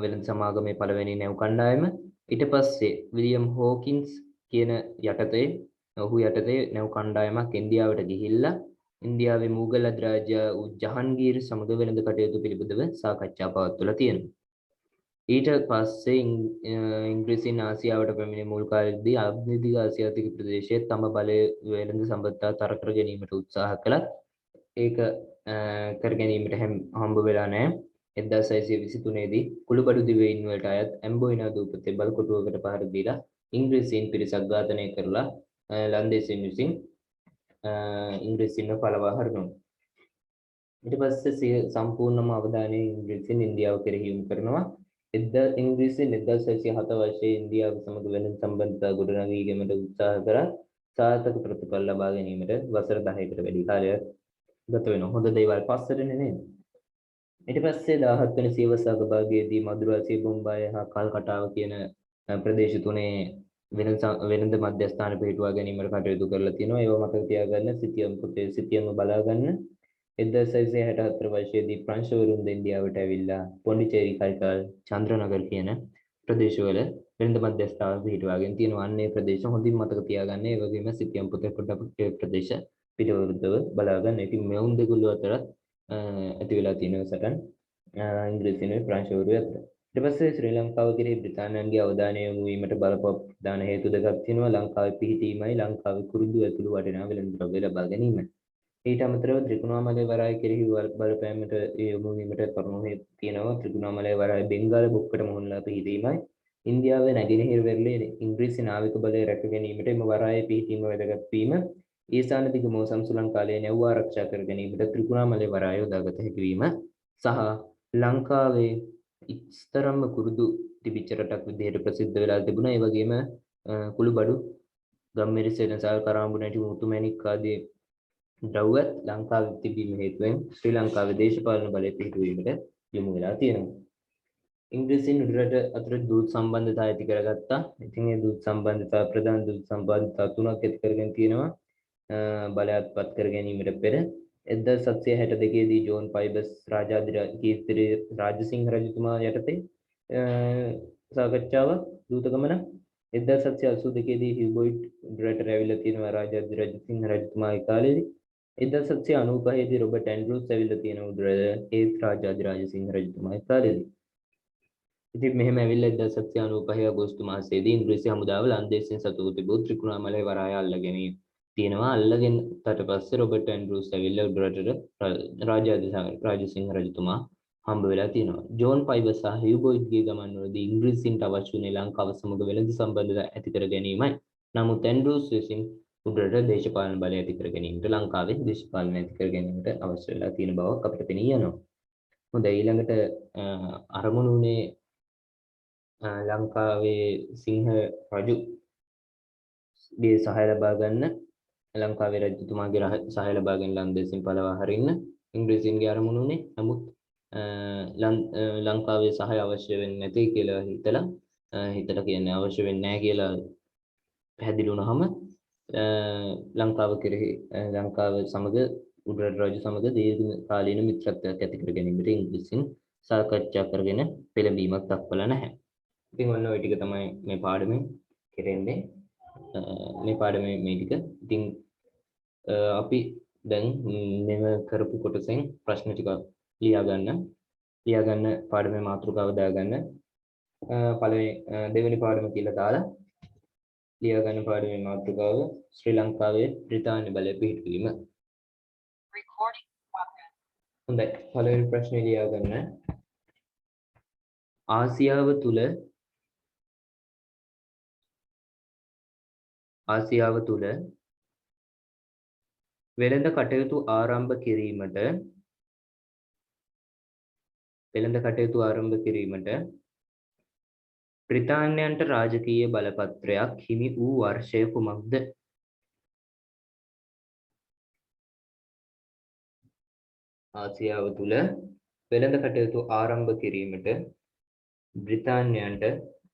වෙළඳ සමාගමේ පළවෙනි නැව් කණ්ඩායම. ඊට පස්සේ විලියම් හෝකින්ස් කියන ඔහු යටතේ නැව් කණ්ඩායමක් ඉන්දියාවට ගිහිල්ලා ඉන්දියාවේ මුගල් අධිරාජයා ජහන්ගීර් සමග වෙළඳ කටයුතු පිළිබඳව සාකච්ඡා පවත්වලා තියෙනවා. ඊට පස්සේ ඉංග්‍රීසින් ආසියාවට පැමිණි මුල් කාලෙදී ආධුනික ආසියාතික ප්‍රදේශයේ තම බලය වෙළඳ සම්බන්ධතා තර කර ගැනීමට උත්සාහ කළත් ඒක කර ගැනීමට හම්බ වෙලා නැහැ. 1623 දී කුළුබඩු දිවයින් වලට අයත් ඇම්බෝයිනා දූපතේ බලකොටුවකට පහර දීලා ඉංග්‍රීසීන් පිරිසක් ඝාතනය කරලා ලන්දේසින් විසින් ඉංග්‍රීසින්ව පළවා හරිනවා. ඊට පස්සේ සම්පූර්ණම අවධානය ඉංග්‍රීසින් ඉන්දියාව කෙරෙහි යොමු කරනවා. ඉංග්‍රීසින් 1607 වර්ෂයේ ඉන්දියාව සමග වෙළඳ සම්බන්ධතා ගොඩනගී ගැනීමට උත්සාහ කරා සාර්ථක ප්‍රතිඵල ලබා ගැනීමට වසර 10කට වැඩි කාලයක් ගත වෙනවා. හොඳ දේවල් පස්සටනේ නේද? ඊට පස්සේ 17 වෙනි සියවසක භාගයේදී මදුරාසිය බොම්බාය හා කල්කටාව කියන ප්‍රදේශ තුනේ වෙළඳ මධ්‍යස්ථාන පිහිටුවා ගැනීමට කටයුතු කරලා තියෙනවා. ඒව මතක තියාගන්න සිතියම බලා ගන්න. 1664 වර්ෂයේදී ප්‍රංශවරුන් ඉන්දියාවට ඇවිල්ලා පොන්ඩිචේරි කල්කාල් චන්ද්‍රනගර කියන ප්‍රදේශවල වෙළඳ මධ්‍යස්ථාන පිහිටුවාගෙන තියෙනවා. අන්නේ ප්‍රදේශ හොඳින් මතක තියාගන්න. ඒ වගේම සිතියම් පොතේ පොඩ්ඩක් ප්‍රදේශ පිටවෘත්තව බලා ගන්න. ඉතින් මෙවුන් දෙගොල්ලෝ අතර ඇති වෙලා තියෙන සටන් ඉංග්‍රීසියේ ප්‍රංශවරු අතර. ඊට පස්සේ ශ්‍රී ලංකාව කෙරෙහි බ්‍රිතාන්‍යයන්ගේ අවධානය යොමු වීමට බලපෑම් දාන හේතු දෙකක් තියෙනවා. ලංකාවේ පිහිටීමයි ලංකාවේ කුරුදු ඇතුළු වටිනා වෙළඳ ද්‍රව්‍ය ලබා ගැනීමයි. ඊට අමතරව ත්‍රිකුණාමලය වරාය කෙරෙහි බලපෑමට යොමු වීමට කරුණු හේතු තියෙනවා. ත්‍රිකුණාමලය වරාය බෙන්ගාල බොක්කට මුහුණලා පිහිටීමයි ඉන්දියාවේ නැගෙනහිර වෙරළේ ඉංග්‍රීසි නාවික බලය රැක ගැනීමට එම වරායේ පිහිටීම වැදගත් වීම ඊසාන දිග මෝසම් සුලං කාලයේ නැව් ආරක්ෂා කර ගැනීමට ත්‍රිකුණාමලය වරාය යොදාගත හැකි වීම සහ ලංකාවේ ඉස්තරම්ම කුරුදු තිබිච්ච රටක් විදිහට ප්‍රසිද්ධ වෙලා තිබුණා. ඒ වගේම කුළුබඩු ගම්මිරිස් වෙනසල් කරාඹු නැටි මුතුමැණික් ආදී ද්‍රව්‍යත් ලංකාවේ තිබීම හේතුවෙන් ශ්‍රී ලංකාවේ දේශපාලන බලය පිහිටුවීමට යොමු වෙලා තියෙනවා. ඉංග්‍රීසියෙන් උඩරට අතර දූත සම්බන්ධතා ඇති කරගත්තා. ඉතින් ඒ දූත සම්බන්ධතා ප්‍රධාන දූත සම්බන්ධතා තුනක් ඇති කරගෙන තියෙනවා. බලයත්පත් කර ගැනීමට පෙර 1762 දී ජෝන් පයිබස් රාජාධිරාජ කීර්ති රාජසිංහ රජතුමා යටතේ සාකච්ඡාවක් දූත ගමන 1782 දී හියුබොයිට් උඩරට ඇවිල්ලා තියෙනවා රාජාධිරාජ සිංහ රජතුමාගේ කාලේදී 1795 දී රොබර්ට් ඇන්ඩ්‍රූස් ඇවිල්ලා තියෙනවා උඩරට ඒත් රාජාධිරාජ සිංහ රජතුමාගේ කාලේදී. ඉතින් මෙහෙම ඇවිල්ලා 1795 අගෝස්තු මාසයේදී ඉංග්‍රීසි හමුදාව ලන්දේසියෙන් සතුව තිබූ ත්‍රිකුණාමලය වරාය අල්ලගෙන තියෙනවා. අල්ලගෙන ඊට පස්සේ රොබර්ට් ඇන්ඩ්‍රූස් ඇවිල්ලා උඩරටට රාජසිංහ රජතුමා හම්බ වෙලා තියෙනවා. ජෝන් පයිබස් සහ හියුබොයිට්ගේ ගමන්වලදී ඉංග්‍රීසීන්ට අවශ්‍ය වුණේ ලංකාව සමග වෙළඳ සම්බන්ධතා ඇති කර ගැනීමයි. නමුත් ඇන්ඩ්‍රූස් විසින් උඩරට දේශපාලන බලය ඇති කර ගැනීමට ලංකාවේ දේශපාලන ඇති කර ගැනීමට අවශ්‍ය වෙලා තියෙන බවක් අපිට පෙනී යනවා. හොඳයි ඊළඟට අරමුණුනේ ලංකාවේ සිංහ රජුගේ සහාය ලබා ගන්න ලංකාවේ රජතුමාගේ සහාය ලබා ගන්න ලන්දේසින් පළවා හරින්න ඉංග්‍රීසීන්ගේ අරමුණු උනේ. නමුත් ලංකාවේ සහාය අවශ්‍ය වෙන්නේ නැති කියලා හිතලා කියන්නේ අවශ්‍ය වෙන්නේ නැහැ කියලා පැහැදිලි වුණාම ලංකාව කෙරෙහි ලංකාව සමග උඩරට රජු සමග දීර්ඝ කාලීන මිත්‍රත්වයක් ඇති කර ගැනීමට ඉංග්‍රීසින් සාකච්ඡා කරගෙන පෙළඹීමක් දක්වලා නැහැ. ඉතින් ඔන්න ඔය ටික තමයි මේ පාඩමේ කෙරෙන්නේ. මේ පාඩමේ මේ ටික. ඉතින් අපි දැන් මෙව කරපු කොටසෙන් ප්‍රශ්න ටික ලියා ගන්න පාඩමේ මාතෘකාව දාගන්න. පළවෙනි දෙවෙනි පාඩම කියලා දාලා ලියා ගන්න පාඩමේ මාතෘකාව ශ්‍රී ලංකාවේ බ්‍රිතාන්‍ය බලය පිහිටවීම. හොඳයි. පළවෙනි ප්‍රශ්නේ ලියා ගන්න. ආසියාව තුල වෙළඳ කටයුතු ආරම්භ කිරීමට බ්‍රිතාන්‍යයන්ට රාජකීය බලපත්‍රයක් හිමි වූ වර්ෂය කුමක්ද? ආසියාව තුල වෙළඳ කටයුතු ආරම්භ කිරීමට බ්‍රිතාන්‍යයන්ට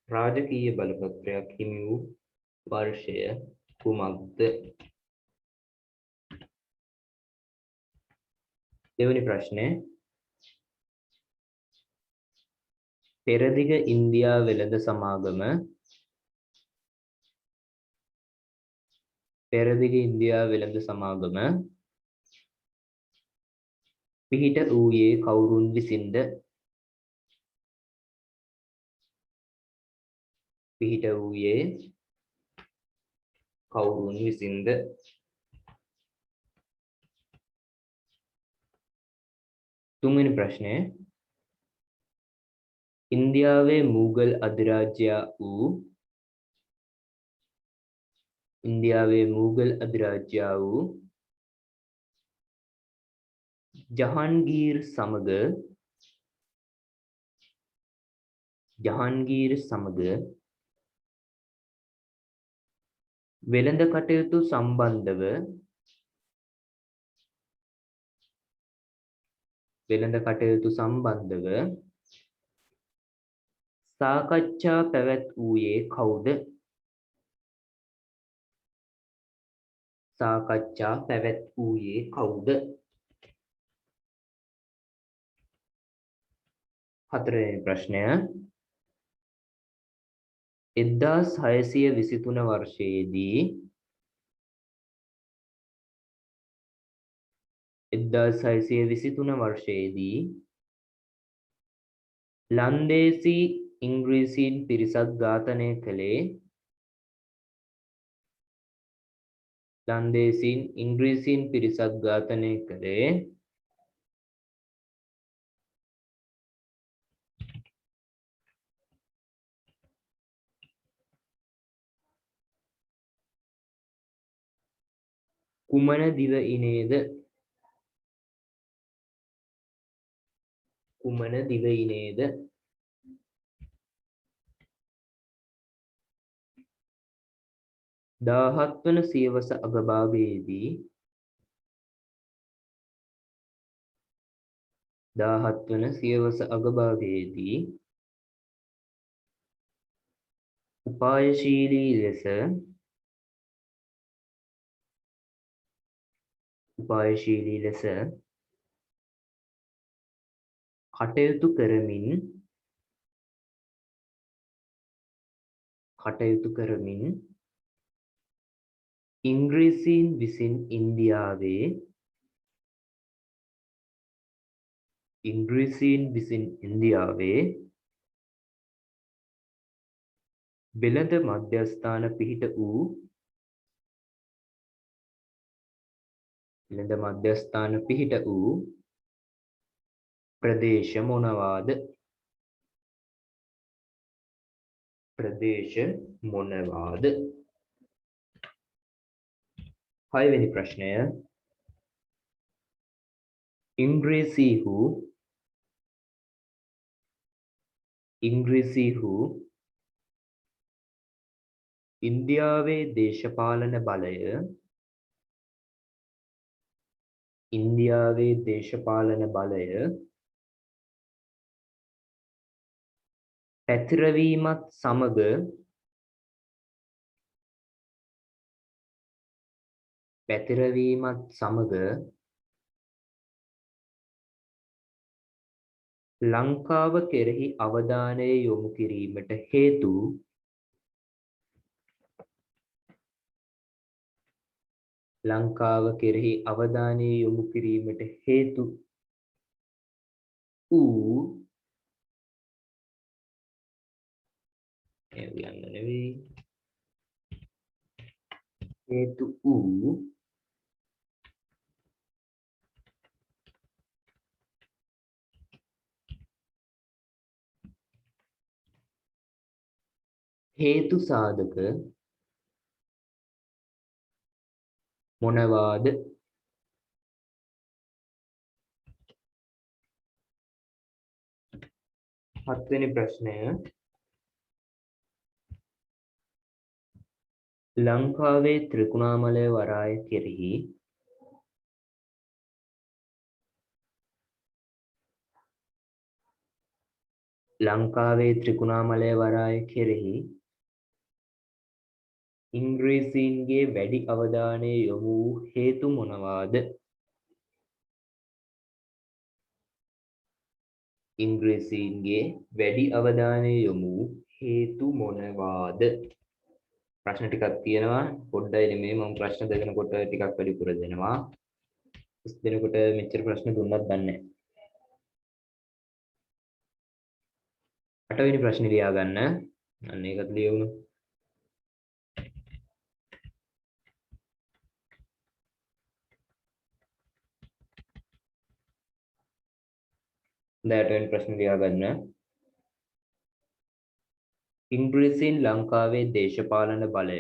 රාජකීය බලපත්‍රයක් හිමි වූ වර්ෂය කුමක්ද? දෙවැනි ප්‍රශ්නය පෙරදිග ඉන්දියා වෙළඳ සමාගම පිහිට වූයේ කවුරුන් විසින්ද? තුන්වෙනි ප්‍රශ්නය ඉන්දියාවේ මූගල් අධිරාජ්‍යයා වූ ජහන්ගීර් සමග වෙළඳ කටයුතු සම්බන්ධව සාකච්ඡා පැවැත්වූයේ කවුද? හතරවෙනි ප්‍රශ්නය 1623 වර්ෂයේදී ලන්දේසි ඉංග්‍රීසීන් පිරිසක් ඝාතනය කළේ කුමන දිවයිනේද? 17 වන සියවස අගභාගයේදී උපායශීලී ලෙස කටයුතු කරමින් ඉංග්‍රීසීන් විසින් ඉන්දියාවේ වෙළඳ මධ්‍යස්ථාන පිහිට වූ ප්‍රදේශ මොනවාද? හයවෙනි ප්‍රශ්නය. ඉංග්‍රීසීහු ඉන්දියාවේ දේශපාලන බලය පැතිරවීමත් සමග ලංකාව කෙරෙහි අවධානය යොමු කිරීමට හේතු වූ හේතු සාධක මොනවාද? හත්වෙනි ප්‍රශ්නය. ලංකාවේ ත්‍රිකුණාමලය වරාය කෙරෙහි ඉංග්‍රීසීන්ගේ වැඩි අවධානය යොමු වූ හේතු මොනවාද? ප්‍රශ්න ටිකක් තියෙනවා. පොඩ්ඩයි නෙමෙයි මම ප්‍රශ්න දෙනකොට ටිකක් වැඩිපුර දෙනවා. ඉස් දෙනකොට මෙච්චර ප්‍රශ්න දුන්නත් දන්නේ නැහැ. 8 වෙනි ප්‍රශ්නේ ලියා ගන්න. අන්න ඒකත් ලියවුණු. දැන් ප්‍රශ්න ලියා ගන්න. ඉංග්‍රීසීන් ලංකාවේ දේශපාලන බලය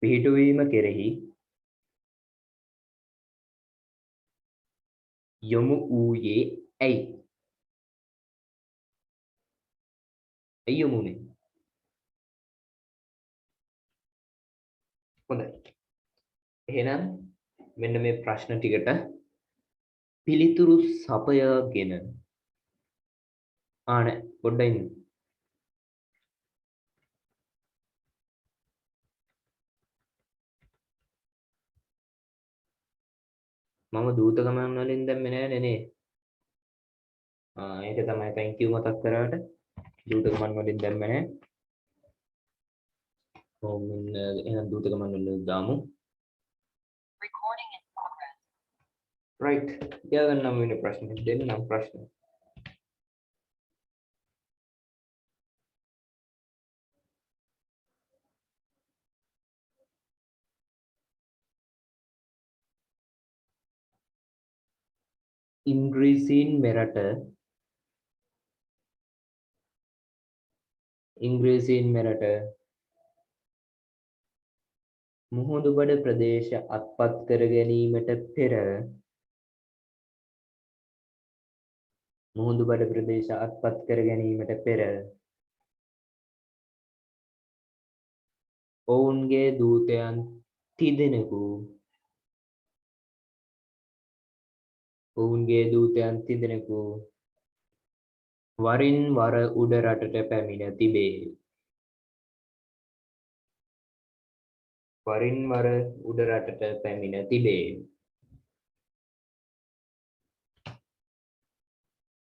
පිහිටුවීම කෙරෙහි යොමු වූයේ ඇයි? යොමුනේ. හොඳයි. එහෙනම් මෙන්න මේ ප්‍රශ්න ටිකට පිළිතුරු සපයාගෙන පොඩ්ඩයි ඉන්න. මම දූත ගමන් වලින් දැම්මේ නෑනේ නේ. ඒක තමයි thank you මතක් කරාට. දූත ගමන් වලින් දැම්මේ නෑ. එහෙනම් දූත ගමන් වලින් දාමු. right. යාගන්නම් වෙන ප්‍රශ්න දෙන්නම් ප්‍රශ්න. ඉංග්‍රීසීන් මෙරට මුහුදුබඩ ප්‍රදේශ අත්පත් කර ගැනීමට පෙර ඔවුන්ගේ දූතයන් තිදෙනෙකු වරින් වර උඩ රටට පැමිණ තිබේ. වරින් වර උඩ රටට පැමිණ තිබේ.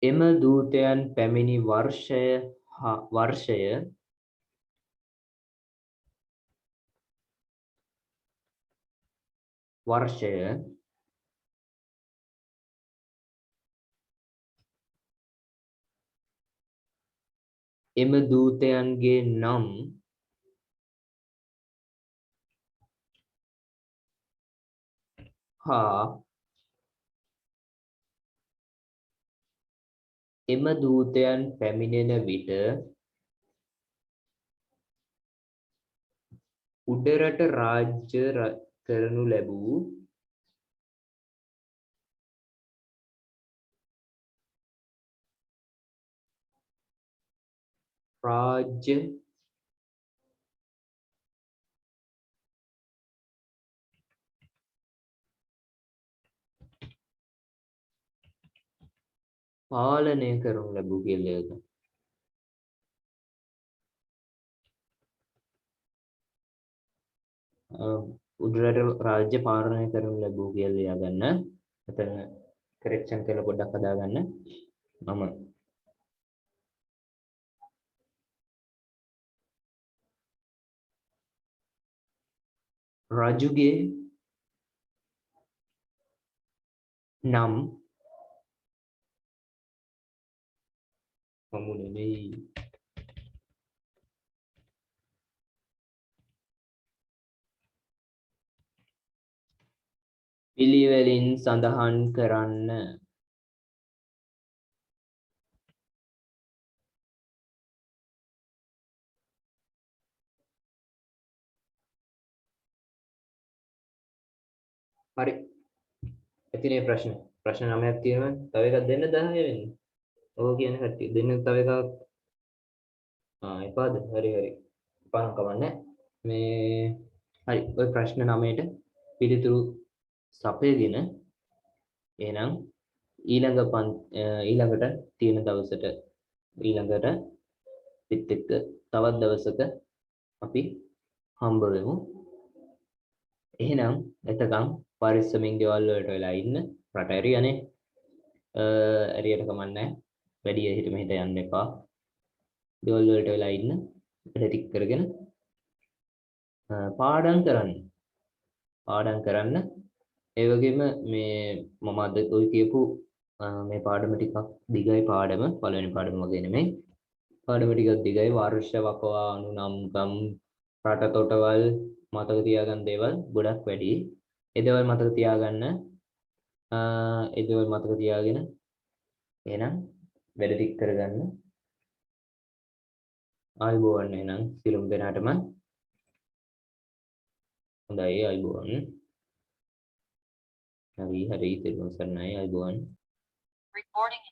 එම දූතයන් පැමිණි වර්ෂය එම දූතයන්ගේ නම් හා එම දූතයන් පැමිණෙන විට උඩරට රාජ්‍ය කරනු ලැබූ රාජ්‍ය පාලනය කරනු ලැබූ කියලා එක. උඩරට රාජ්‍ය පාලනය කරනු ලැබූ කියලා ගන්න. එතන correction කරලා පොඩ්ඩක් හදාගන්න. මම රජුගේ නම් මමු නෙමෙයි පිළිවෙලින් සඳහන් කරන්න. හරි. එතිනේ ප්‍රශ්න 9ක් තියෙනවා. තව එකක් දෙන්න 10 වෙන්නේ. ඕක කියන කට්ටිය දෙන්න තව එකක්. එපාද? හරි. එපා නම් කවන්නේ. මේ හරි. ඔය ප්‍රශ්න 9ට පිළිතුරු සපයගෙන එහෙනම් ඊළඟට තියෙන දවසට ඊළඟට පිට එක්ක තවත් දවසක අපි හම්බ වෙමු. එහෙනම් එතකම් පරිස්සමින් ගෙවල් වලට වෙලා ඉන්න. රට ඇරියනේ. ඇරියට කමන්නේ. වැඩි හිට මෙහෙට යන්න එපා. ගෙවල් වලට වෙලා ඉන්න. වැඩ ටික කරගෙන පාඩම් කරන්න. ඒ වගේම මේ මම අද ඔය කියපු මේ පාඩම ටිකක් දිගයි පාඩම. පළවෙනි පාඩම වගේ නෙමෙයි. පාඩම ටිකක් දිගයි. වර්ෂ වකවා අනුනම්කම් රට තොටවල් මතක තියාගන්න දේවල් ගොඩක් වැඩි. ඒ දේවල් මතක තියාගන්න. ඒ දේවල් මතක තියාගෙන එහෙනම් වැඩ ටික කරගන්න. ආයුබෝවන් එහෙනම් සියලුම දෙනාටම හොඳයි ආයුබෝවන්. හරි තෙරුවන් සරණයි ආයුබෝවන්. Recording